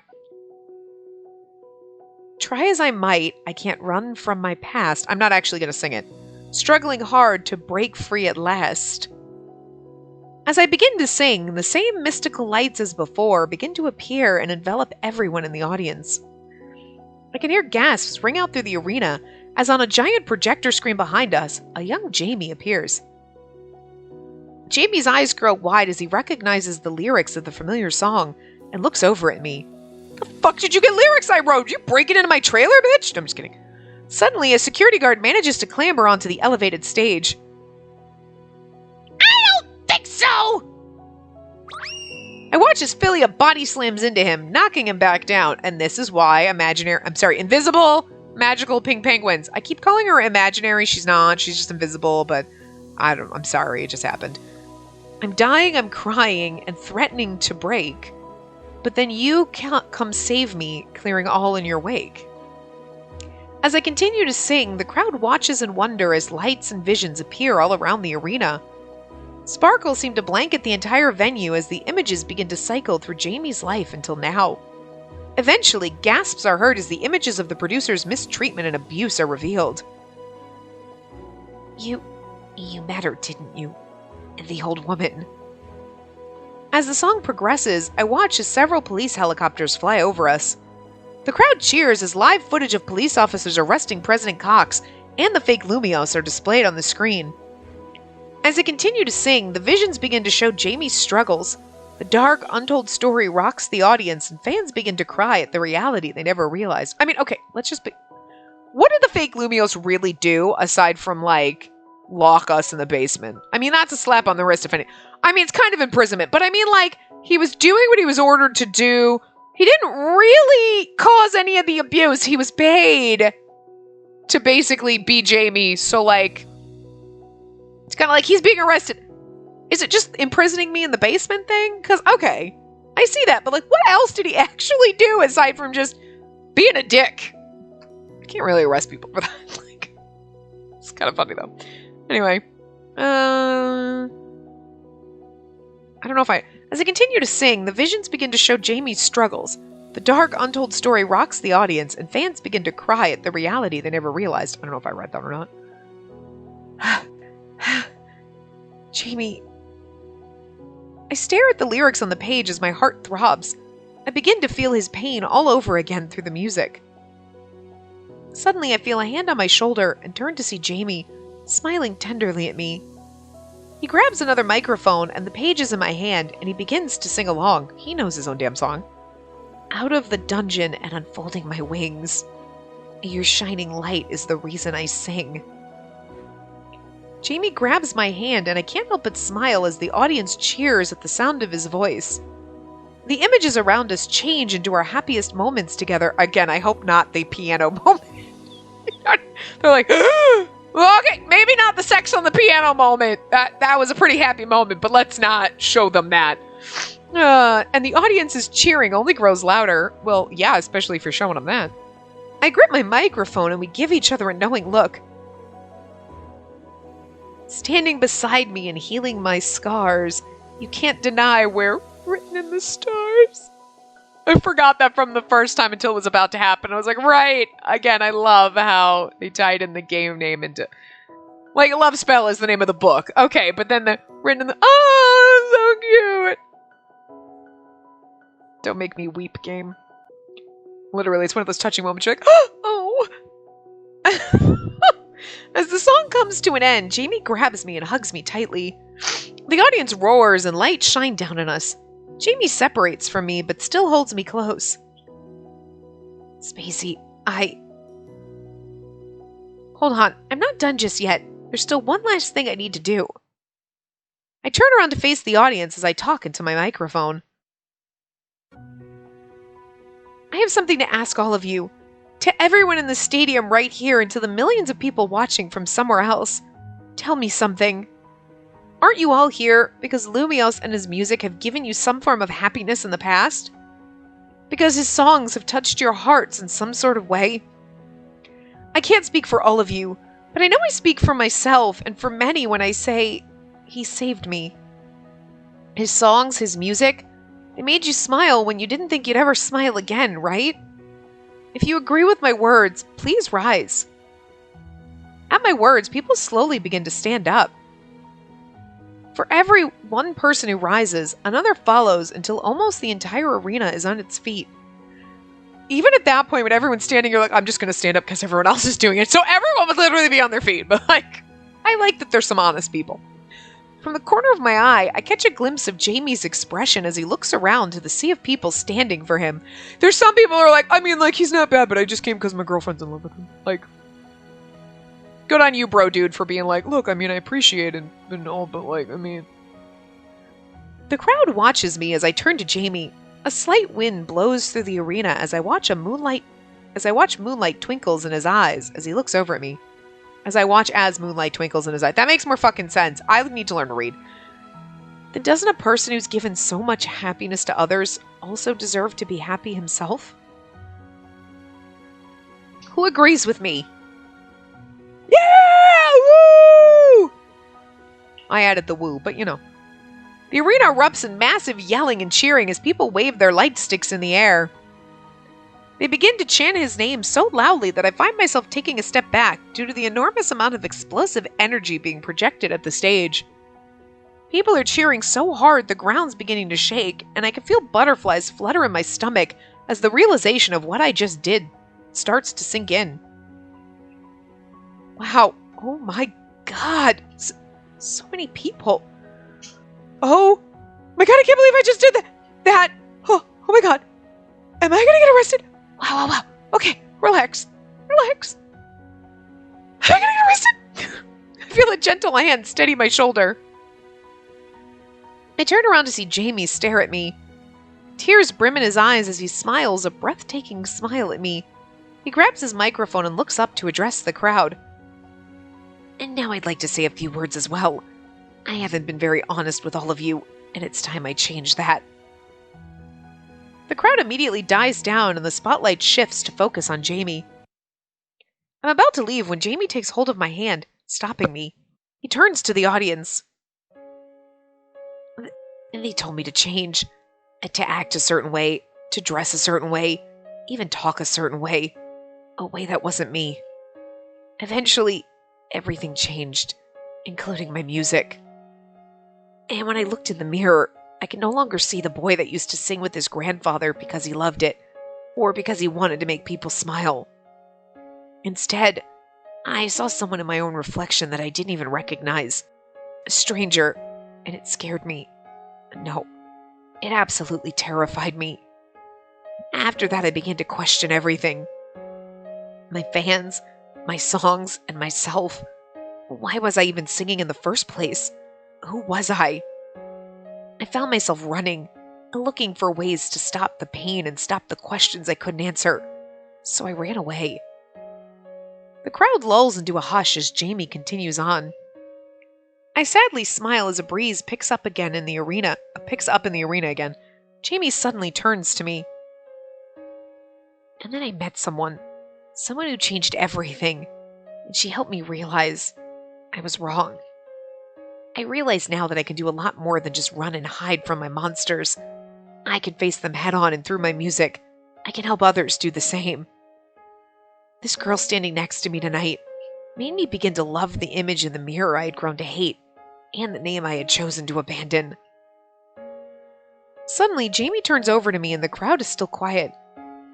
Try as I might, I can't run from my past. I'm not actually going to sing it. Struggling hard to break free at last. As I begin to sing, the same mystical lights as before begin to appear and envelop everyone in the audience. I can hear gasps ring out through the arena as on a giant projector screen behind us, a young Jamie appears. Jamie's eyes grow wide as he recognizes the lyrics of the familiar song and looks over at me. The fuck did you get lyrics I wrote? You breaking into my trailer, bitch? No, I'm just kidding. Suddenly, a security guard manages to clamber onto the elevated stage. So, I watch as Philia body slams into him, knocking him back down, and this is why invisible magical pink penguins. I keep calling her imaginary. She's not. She's just invisible, but I'm sorry. It just happened. I'm dying, I'm crying, and threatening to break. But then you can't come save me, clearing all in your wake. As I continue to sing, the crowd watches in wonder as lights and visions appear all around the arena. Sparkles seem to blanket the entire venue as the images begin to cycle through Jamie's life until now. Eventually, gasps are heard as the images of the producer's mistreatment and abuse are revealed. You mattered, didn't you? The old woman. As the song progresses, I watch as several police helicopters fly over us. The crowd cheers as live footage of police officers arresting President Cox and the fake Lumios are displayed on the screen. As I continue to sing, the visions begin to show Jamie's struggles. The dark, untold story rocks the audience, and fans begin to cry at the reality they never realized. I mean, okay, let's just be... What did the fake Lumios really do, aside from, like, lock us in the basement? I mean, that's a slap on the wrist, if any... I mean, it's kind of imprisonment, but I mean, like, he was doing what he was ordered to do. He didn't really cause any of the abuse. He was paid to basically be Jamie, so, like... It's kind of like he's being arrested. Is it just imprisoning me in the basement thing? Because, okay, I see that. But, like, what else did he actually do aside from just being a dick? I can't really arrest people for that. Like, it's kind of funny, though. Anyway. I don't know if As I continue to sing, the visions begin to show Jamie's struggles. The dark, untold story rocks the audience, and fans begin to cry at the reality they never realized. I don't know if I read that or not. Jamie. I stare at the lyrics on the page as my heart throbs. I begin to feel his pain all over again through the music. Suddenly, I feel a hand on my shoulder and turn to see Jamie, smiling tenderly at me. He grabs another microphone and the page is in my hand, and he begins to sing along. He knows his own damn song. Out of the dungeon and unfolding my wings. Your shining light is the reason I sing. Jamie grabs my hand, and I can't help but smile as the audience cheers at the sound of his voice. The images around us change into our happiest moments together. Again, I hope not the piano moment. They're like, well, okay, maybe not the sex on the piano moment. That was a pretty happy moment, but let's not show them that. And the audience's cheering only grows louder. Well, yeah, especially if you're showing them that. I grip my microphone and we give each other a knowing look. Standing beside me and healing my scars, you can't deny we're written in the stars. I forgot that from the first time until it was about to happen. I was like, right. Again, I love how they tied in the game name into... Like, Love Spell is the name of the book. Okay, but then the written in the... Oh, so cute. Don't make me weep game. Literally, it's one of those touching moments. You're like, oh. As the song comes to an end, Jamie grabs me and hugs me tightly. The audience roars and lights shine down on us. Jamie separates from me, but still holds me close. Spacey, Hold on, I'm not done just yet. There's still one last thing I need to do. I turn around to face the audience as I talk into my microphone. I have something to ask all of you. To everyone in the stadium right here and to the millions of people watching from somewhere else. Tell me something. Aren't you all here because Lumios and his music have given you some form of happiness in the past? Because his songs have touched your hearts in some sort of way? I can't speak for all of you, but I know I speak for myself and for many when I say, he saved me. His songs, his music, they made you smile when you didn't think you'd ever smile again, right? If you agree with my words, please rise. At my words, people slowly begin to stand up. For every one person who rises, another follows until almost the entire arena is on its feet. Even at that point, when everyone's standing, you're like, I'm just going to stand up because everyone else is doing it. So everyone would literally be on their feet. But I like that there's some honest people. From the corner of my eye, I catch a glimpse of Jamie's expression as he looks around to the sea of people standing for him. There's some people who are like, he's not bad, but I just came because my girlfriend's in love with him. Good on you, bro, dude, for being like, look, I appreciate it and all, but The crowd watches me as I turn to Jamie. A slight wind blows through the arena as I watch moonlight twinkles in his eyes as he looks over at me. As moonlight twinkles in his eyes. That makes more fucking sense. I need to learn to read. Then doesn't a person who's given so much happiness to others also deserve to be happy himself? Who agrees with me? Yeah! Woo! I added the woo, but you know. The arena erupts in massive yelling and cheering as people wave their light sticks in the air. They begin to chant his name so loudly that I find myself taking a step back due to the enormous amount of explosive energy being projected at the stage. People are cheering so hard the ground's beginning to shake, and I can feel butterflies flutter in my stomach as the realization of what I just did starts to sink in. Wow, oh my god, so many people. Oh my god, I can't believe I just did that. Oh my god, am I gonna get arrested? Wow. Okay, relax. Am I gonna get arrested? I feel a gentle hand steady my shoulder. I turn around to see Jamie stare at me. Tears brim in his eyes as he smiles a breathtaking smile at me. He grabs his microphone and looks up to address the crowd. And now I'd like to say a few words as well. I haven't been very honest with all of you, and it's time I change that. The crowd immediately dies down and the spotlight shifts to focus on Jamie. I'm about to leave when Jamie takes hold of my hand, stopping me. He turns to the audience. They told me to change, to act a certain way, to dress a certain way, even talk a certain way, a way that wasn't me. Eventually, everything changed, including my music. And when I looked in the mirror, I could no longer see the boy that used to sing with his grandfather because he loved it, or because he wanted to make people smile. Instead, I saw someone in my own reflection that I didn't even recognize. A stranger, and it scared me. No, it absolutely terrified me. After that, I began to question everything. My fans, my songs, and myself. Why was I even singing in the first place? Who was I? I found myself running, looking for ways to stop the pain and stop the questions I couldn't answer. So I ran away. The crowd lulls into a hush as Jamie continues on. I sadly smile as a breeze picks up in the arena again. Jamie suddenly turns to me. And then I met someone who changed everything, and she helped me realize I was wrong. I realize now that I can do a lot more than just run and hide from my monsters. I can face them head on, and through my music, I can help others do the same. This girl standing next to me tonight made me begin to love the image in the mirror I had grown to hate, and the name I had chosen to abandon. Suddenly, Jamie turns over to me and the crowd is still quiet.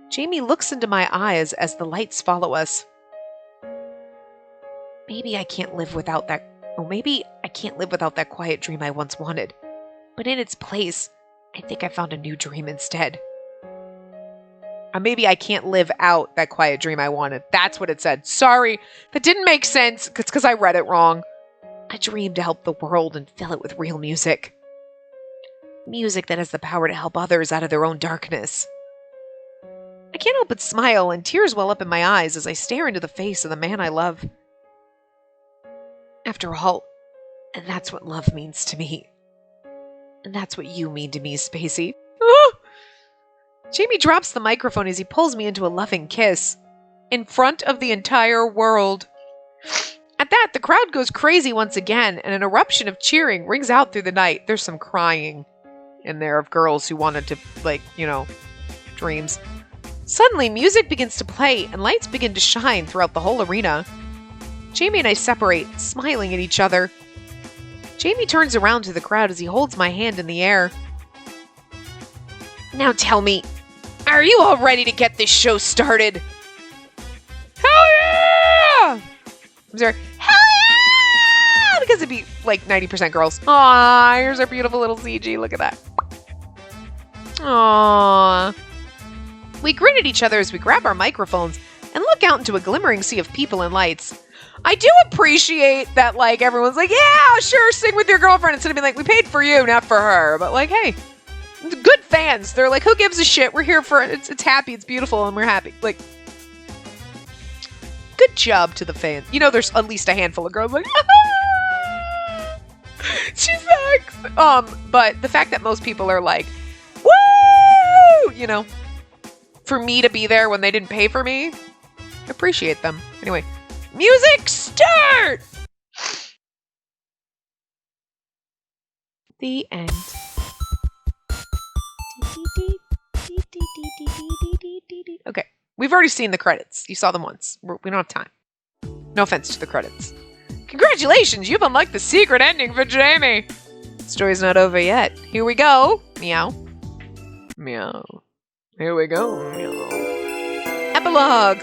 Jamie looks into my eyes as the lights follow us. Maybe I can't live without that quiet dream I once wanted. But in its place, I think I found a new dream instead. Maybe I can't live out that quiet dream I wanted. That's what it said. Sorry, that didn't make sense. It's because I read it wrong. A dream to help the world and fill it with real music. Music that has the power to help others out of their own darkness. I can't help but smile, and tears well up in my eyes as I stare into the face of the man I love. After all, that's what love means to me. And that's what you mean to me, Spacey. Ah! Jamie drops the microphone as he pulls me into a loving kiss. In front of the entire world. At that, the crowd goes crazy once again, and an eruption of cheering rings out through the night. There's some crying in there of girls who wanted to, dreams. Suddenly, music begins to play, and lights begin to shine throughout the whole arena. Jamie and I separate, smiling at each other. Jamie turns around to the crowd as he holds my hand in the air. Now tell me, are you all ready to get this show started? Hell yeah! I'm sorry. Hell yeah! Because it'd be like 90% girls. Aw, here's our beautiful little CG. Look at that. Aww. We grin at each other as we grab our microphones and look out into a glimmering sea of people and lights. I do appreciate that, everyone's like, yeah, sure, sing with your girlfriend, instead of being like, we paid for you, not for her. But, hey, good fans. They're like, who gives a shit? We're here for it. It's happy, it's beautiful, and we're happy. Good job to the fans. There's at least a handful of girls like, she sucks. But the fact that most people are like, woo! For me to be there when they didn't pay for me, appreciate them. Anyway, music start! The end. Okay, we've already seen the credits. You saw them once. We don't have time. No offense to the credits. Congratulations, you've unlocked the secret ending for Jamie. Story's not over yet. Here we go. Meow. Meow. Here we go. Meow. Epilogue.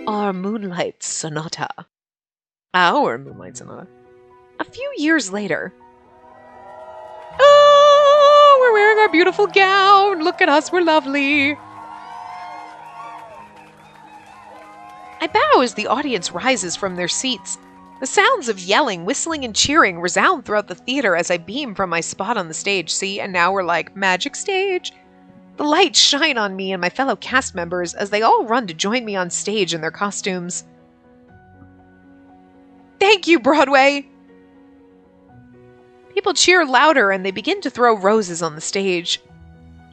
Our Moonlight Sonata. Our Moonlight Sonata. A few years later. Oh, we're wearing our beautiful gown. Look at us, we're lovely. I bow as the audience rises from their seats. The sounds of yelling, whistling, and cheering resound throughout the theater as I beam from my spot on the stage. See, and now we're like, magic stage. The lights shine on me and my fellow cast members as they all run to join me on stage in their costumes. Thank you, Broadway! People cheer louder and they begin to throw roses on the stage.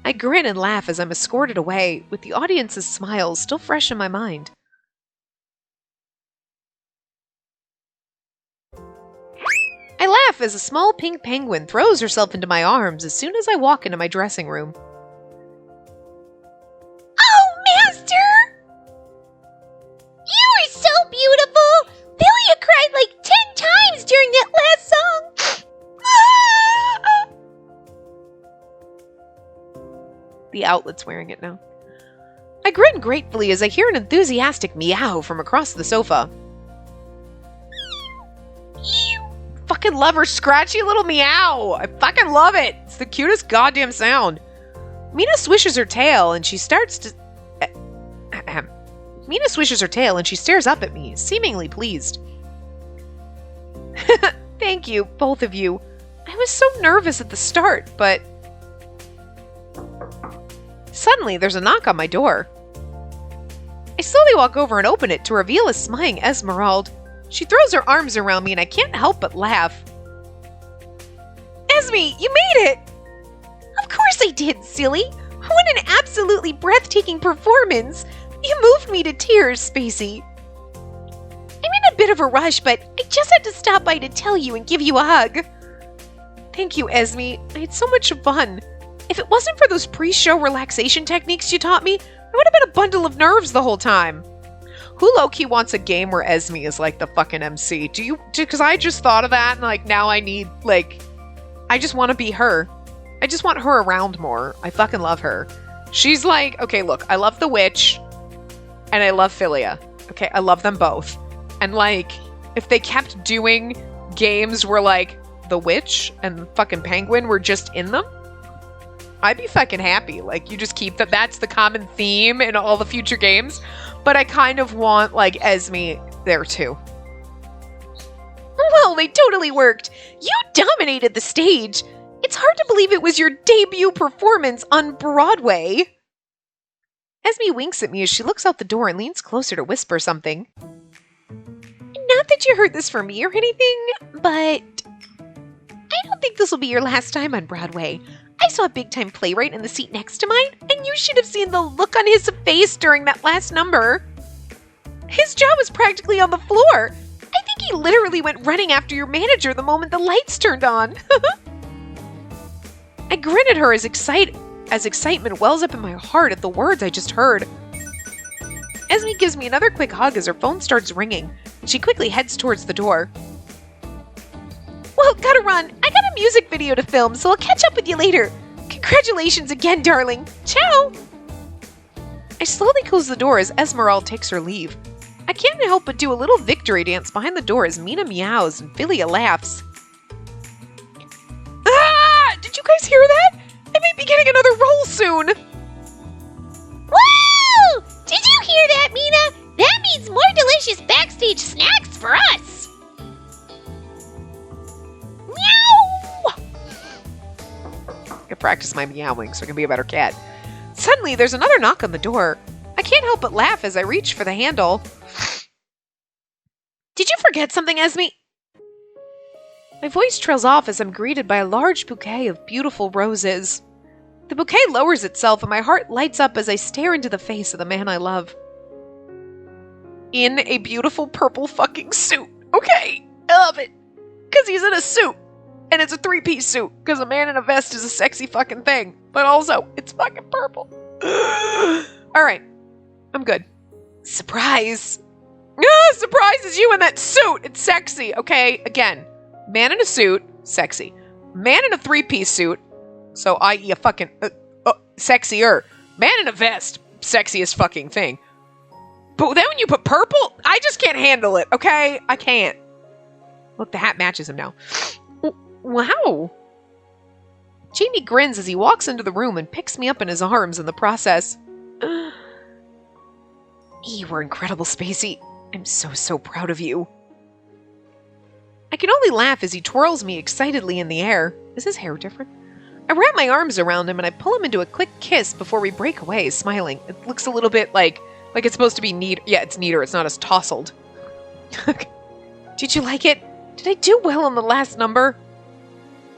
I grin and laugh as I'm escorted away, with the audience's smiles still fresh in my mind. I laugh as a small pink penguin throws herself into my arms as soon as I walk into my dressing room. Oh, Master! You are so beautiful! Delia cried like 10 times during that last song! The outlet's wearing it now. I grin gratefully as I hear an enthusiastic meow from across the sofa. Fucking love her scratchy little meow. I fucking love it. It's the cutest goddamn sound. Mina swishes her tail and she starts to... Mina swishes her tail and she stares up at me, seemingly pleased. Thank you, both of you. I was so nervous at the start, but... Suddenly, there's a knock on my door. I slowly walk over and open it to reveal a smiling Esmeralda. She throws her arms around me and I can't help but laugh. Esme, you made it! Of course I did, silly. What an absolutely breathtaking performance. You moved me to tears, Spacey. I'm in a bit of a rush, but I just had to stop by to tell you and give you a hug. Thank you, Esme. I had so much fun. If it wasn't for those pre-show relaxation techniques you taught me, I would have been a bundle of nerves the whole time. Who low-key wants a game where Esme is like the fucking MC? Do you? Because I just thought of that and like now I need like... I just want to be her. I just want her around more. I fucking love her. She's like... Okay, look. I love the witch. And I love Philia. Okay, I love them both. And like, if they kept doing games where like the witch and fucking penguin were just in them, I'd be fucking happy. Like, you just keep that. That's the common theme in all the future games. But I kind of want like Esme there too. Well, they totally worked. You dominated the stage. It's hard to believe it was your debut performance on Broadway. Esme winks at me as she looks out the door and leans closer to whisper something. Not that you heard this from me or anything, but I don't think this will be your last time on Broadway. I saw a big-time playwright in the seat next to mine, and you should have seen the look on his face during that last number. His jaw was practically on the floor. I think he literally went running after your manager the moment the lights turned on. I grin at her as excitement wells up in my heart at the words I just heard. Esme gives me another quick hug as her phone starts ringing, and she quickly heads towards the door. Well, gotta run. I got a music video to film, so I'll catch up with you later. Congratulations again, darling. Ciao! I slowly close the door as Esmeralda takes her leave. I can't help but do a little victory dance behind the door as Mina meows and Philia laughs. Ah! Did you guys hear that? I might be getting another role soon! Woo! Did you hear that, Mina? That means more delicious backstage snacks for us! Meow! I can practice my meowing so I can be a better cat. Suddenly, there's another knock on the door. I can't help but laugh as I reach for the handle. Did you forget something, Esme? My voice trails off as I'm greeted by a large bouquet of beautiful roses. The bouquet lowers itself and my heart lights up as I stare into the face of the man I love. In a beautiful purple fucking suit. Okay, I love it. Because he's in a suit. And it's a three-piece suit. Because a man in a vest is a sexy fucking thing. But also, it's fucking purple. Alright, I'm good. Surprise. Surprise is you in that suit. It's sexy, okay? Again, man in a suit, sexy. Man in a three-piece suit, so i.e. a fucking sexier. Man in a vest, sexiest fucking thing. But then when you put purple, I just can't handle it, okay? I can't. Look, the hat matches him now. Wow. Jamie grins as he walks into the room and picks me up in his arms in the process. You were incredible, Spacey. I'm so proud of you. I can only laugh as he twirls me excitedly in the air. Is his hair different? I wrap my arms around him and I pull him into a quick kiss before we break away, smiling. It looks a little bit like it's supposed to be neat. Yeah, it's neater. It's not as tousled. Did you like it? Did I do well on the last number?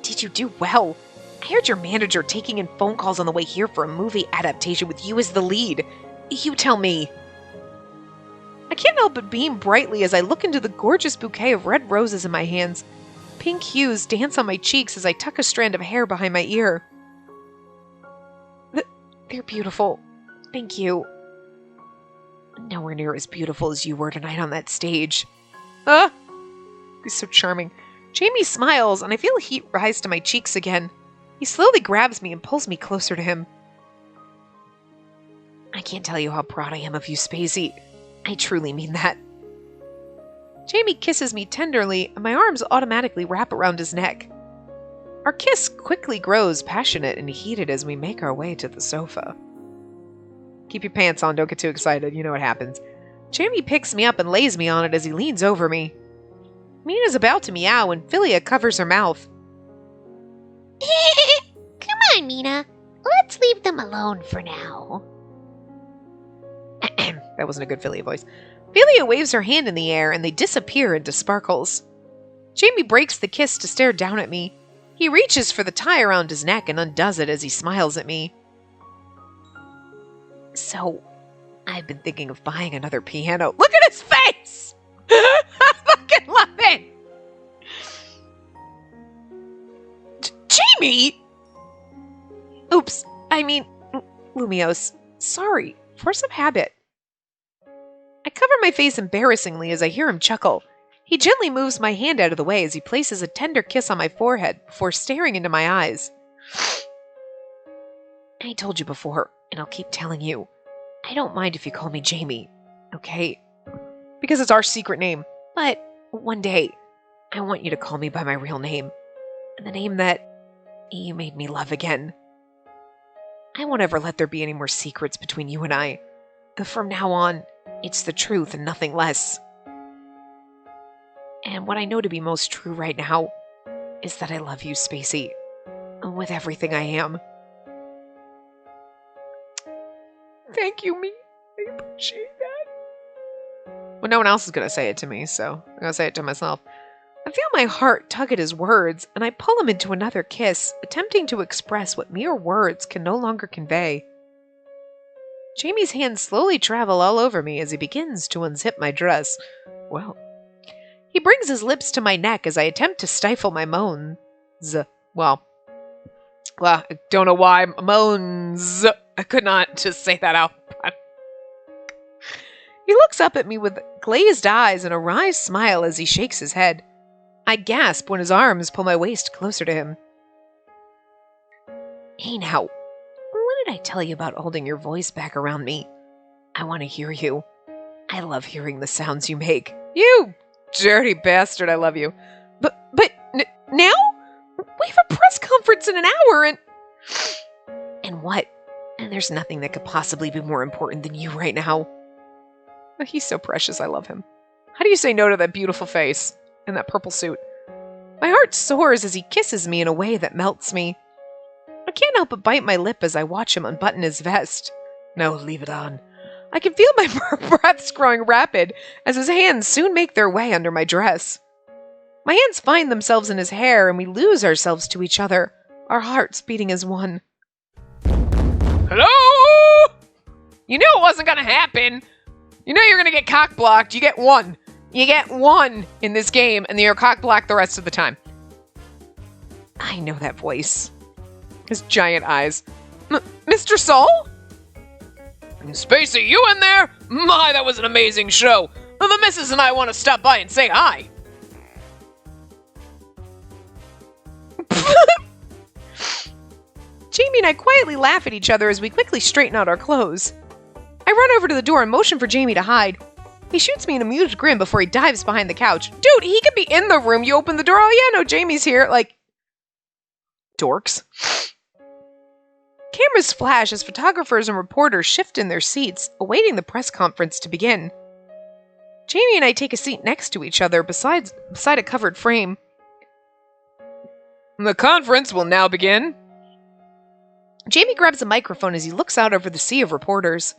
Did you do well? I heard your manager taking in phone calls on the way here for a movie adaptation with you as the lead. You tell me. I can't help but beam brightly as I look into the gorgeous bouquet of red roses in my hands. Pink hues dance on my cheeks as I tuck a strand of hair behind my ear. They're beautiful. Thank you. Nowhere near as beautiful as you were tonight on that stage. He's so charming. Jamie smiles, and I feel heat rise to my cheeks again. He slowly grabs me and pulls me closer to him. I can't tell you how proud I am of you, Spacey. I truly mean that. Jamie kisses me tenderly, and my arms automatically wrap around his neck. Our kiss quickly grows passionate and heated as we make our way to the sofa. Keep your pants on, don't get too excited, you know what happens. Jamie picks me up and lays me on it as he leans over me. Mina's about to meow when Philia covers her mouth. Come on, Mina. Let's leave them alone for now. That wasn't a good Philia voice. Philia waves her hand in the air and they disappear into sparkles. Jamie breaks the kiss to stare down at me. He reaches for the tie around his neck and undoes it as he smiles at me. So, I've been thinking of buying another piano. Look at his face! I fucking love it! Jamie! Oops, I mean, Lumios. Sorry, force of habit. I cover my face embarrassingly as I hear him chuckle. He gently moves my hand out of the way as he places a tender kiss on my forehead before staring into my eyes. I told you before, and I'll keep telling you. I don't mind if you call me Jamie, okay? Because it's our secret name. But one day, I want you to call me by my real name. And the name that you made me love again. I won't ever let there be any more secrets between you and I. From now on, it's the truth and nothing less. And what I know to be most true right now is that I love you, Spacey, with everything I am. Thank you, me. I appreciate that. Well, no one else is going to say it to me, so I'm going to say it to myself. I feel my heart tug at his words, and I pull him into another kiss, attempting to express what mere words can no longer convey. Jamie's hands slowly travel all over me as he begins to unzip my dress. Well, he brings his lips to my neck as I attempt to stifle my moans. Well, I don't know why moans. I could not just say that out. He looks up at me with glazed eyes and a wry smile as he shakes his head. I gasp when his arms pull my waist closer to him. Hey now, what did I tell you about holding your voice back around me? I want to hear you. I love hearing the sounds you make. You dirty bastard, I love you. But now? We have a press conference in an hour and... And what? And there's nothing that could possibly be more important than you right now. He's so precious, I love him. How do you say no to that beautiful face and that purple suit? My heart soars as he kisses me in a way that melts me. I can't help but bite my lip as I watch him unbutton his vest. No, leave it on. I can feel my breaths growing rapid as his hands soon make their way under my dress. My hands find themselves in his hair and we lose ourselves to each other, our hearts beating as one. Hello? You knew it wasn't going to happen. You know you're going to get cock-blocked. You get one. You get one in this game, and then you're cock-blocked the rest of the time. I know that voice. His giant eyes. Mr. Saul? Spacey, you in there? My, that was an amazing show. The missus and I want to stop by and say hi. Jamie and I quietly laugh at each other as we quickly straighten out our clothes. I run over to the door and motion for Jamie to hide. He shoots me an amused grin before he dives behind the couch. Dude, he could be in the room. You open the door. Oh, yeah, no, Jamie's here. Like, dorks. Cameras flash as photographers and reporters shift in their seats, awaiting the press conference to begin. Jamie and I take a seat next to each other beside a covered frame. The conference will now begin. Jamie grabs a microphone as he looks out over the sea of reporters.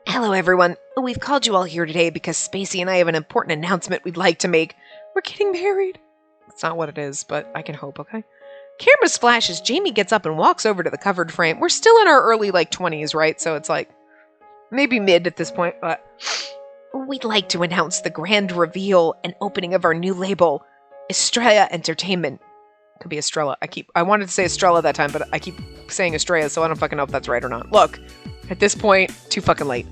Hello, everyone. We've called you all here today because Spacey and I have an important announcement we'd like to make. We're getting married. That's not what it is, but I can hope, okay? Cameras flash as Jamie gets up and walks over to the covered frame. We're still in our early, 20s, right? So it's maybe mid at this point, but... We'd like to announce the grand reveal and opening of our new label, Estrella Entertainment. Could be Estrella. I wanted to say Estrella that time, but I keep saying Estrella, so I don't fucking know if that's right or not. Look, at this point, too fucking late.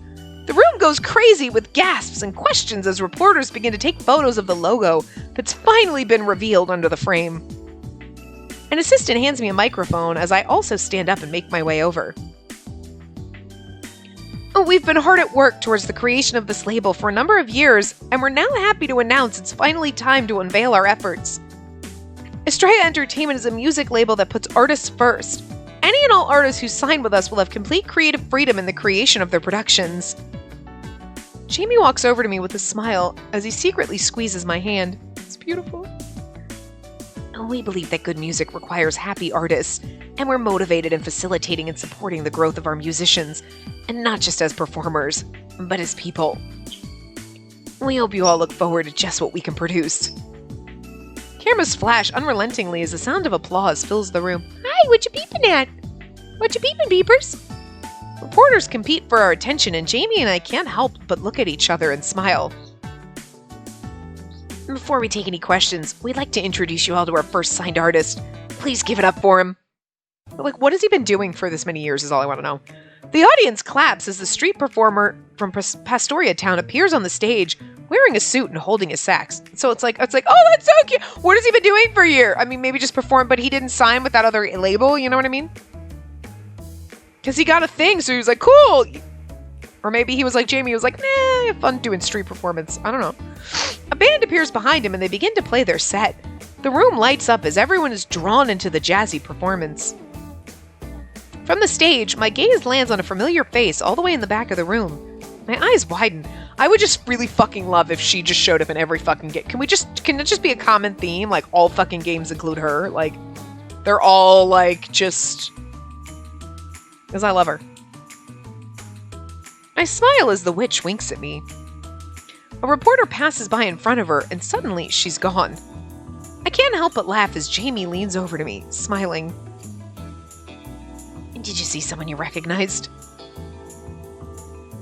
The room goes crazy with gasps and questions as reporters begin to take photos of the logo that's finally been revealed under the frame. An assistant hands me a microphone as I also stand up and make my way over. We've been hard at work towards the creation of this label for a number of years, and we're now happy to announce it's finally time to unveil our efforts. Estrella Entertainment is a music label that puts artists first. Any and all artists who sign with us will have complete creative freedom in the creation of their productions. Jamie walks over to me with a smile as he secretly squeezes my hand. It's beautiful. We believe that good music requires happy artists, and we're motivated in facilitating and supporting the growth of our musicians, and not just as performers, but as people. We hope you all look forward to just what we can produce. Cameras flash unrelentingly as the sound of applause fills the room. Hi, what you peeping at? What you peeping, peepers? Reporters compete for our attention, and Jamie and I can't help but look at each other and smile. Before we take any questions, we'd like to introduce you all to our first signed artist. Please give it up for him. Like, what has he been doing for this many years is all I want to know. The audience claps as the street performer from Pastoria Town appears on the stage wearing a suit and holding a sax. So it's like, oh, that's so cute. What has he been doing for a year? I mean, maybe just perform, but he didn't sign with that other label, you know what I mean? Because he got a thing, so he was like, cool. Or maybe he was like Jamie, was like, nah, I have fun doing street performance. I don't know. A band appears behind him and they begin to play their set. The room lights up as everyone is drawn into the jazzy performance. From the stage, my gaze lands on a familiar face all the way in the back of the room. My eyes widen. I would just really fucking love if she just showed up in every fucking game. Can it just be a common theme? Like, all fucking games include her? Like, they're all, like, just... Because I love her. I smile as the witch winks at me. A reporter passes by in front of her, and suddenly she's gone. I can't help but laugh as Jamie leans over to me, smiling. Did you see someone you recognized?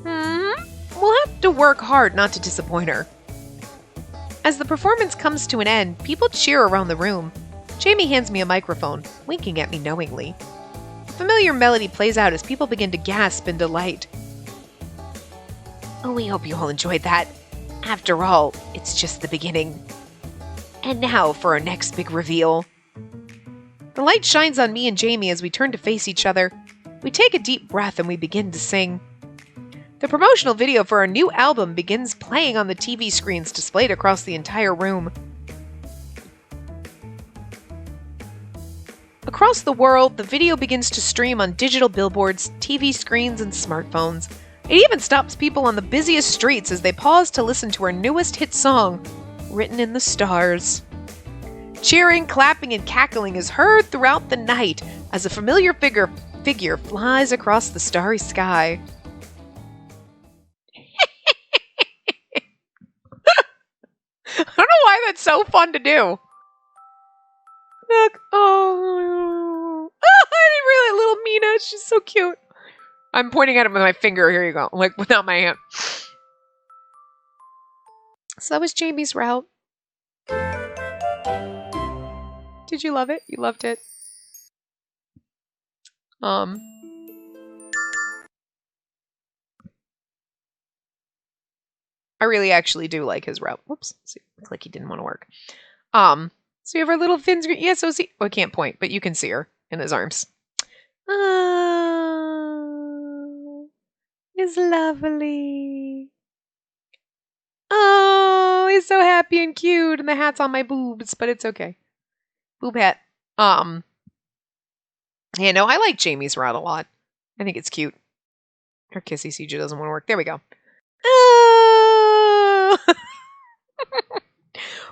We'll have to work hard not to disappoint her. As the performance comes to an end, people cheer around the room. Jamie hands me a microphone, winking at me knowingly. A familiar melody plays out as people begin to gasp in delight. Oh, we hope you all enjoyed that. After all, it's just the beginning. And now for our next big reveal. The light shines on me and Jamie as we turn to face each other. We take a deep breath and we begin to sing. The promotional video for our new album begins playing on the TV screens displayed across the entire room. Across the world, the video begins to stream on digital billboards, TV screens, and smartphones. It even stops people on the busiest streets as they pause to listen to our newest hit song, Written in the Stars. Cheering, clapping, and cackling is heard throughout the night as a familiar figure flies across the starry sky. I don't know why that's so fun to do. Look, oh, I didn't really, little Mina, she's so cute. I'm pointing at him with my finger. Here you go. Like, without my hand. So that was Jamie's route. Did you love it? You loved it. I really actually do like his route. Whoops. See, looks like he didn't want to work. So you have our little fins. Yeah, so see. Oh, I can't point, but you can see her in his arms. It's lovely. Oh, he's so happy and cute, and the hat's on my boobs, but it's okay. Boob hat. Yeah, no, I like Jamie's route a lot. I think it's cute. Her kissy CJ doesn't want to work. There we go. Oh.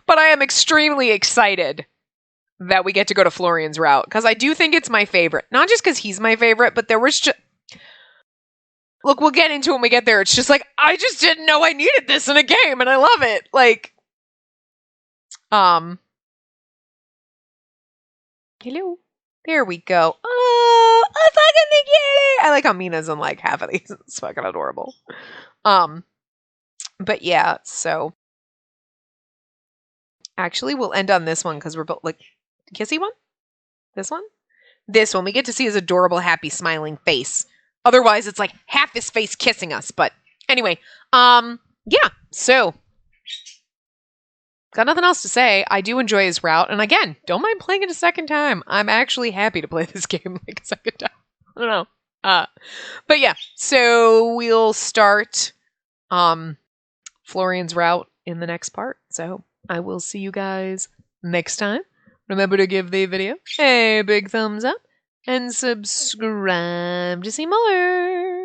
But I am extremely excited that we get to go to Florian's route, because I do think it's my favorite. Not just because he's my favorite, but there was just... Look, we'll get into it when we get there. It's just like, I just didn't know I needed this in a game, and I love it. Like, hello. There we go. Oh, I fucking think it. I like how Mina's in like half of these. It's fucking adorable. But yeah, so actually we'll end on this one because we're both like kissy one. This one. We get to see his adorable, happy, smiling face. Otherwise, it's like half his face kissing us. But anyway, yeah. So got nothing else to say. I do enjoy his route, and again, don't mind playing it a second time. I'm actually happy to play this game like a second time. I don't know. But yeah. So we'll start Florian's route in the next part. So I will see you guys next time. Remember to give the video a big thumbs up and subscribe to see more.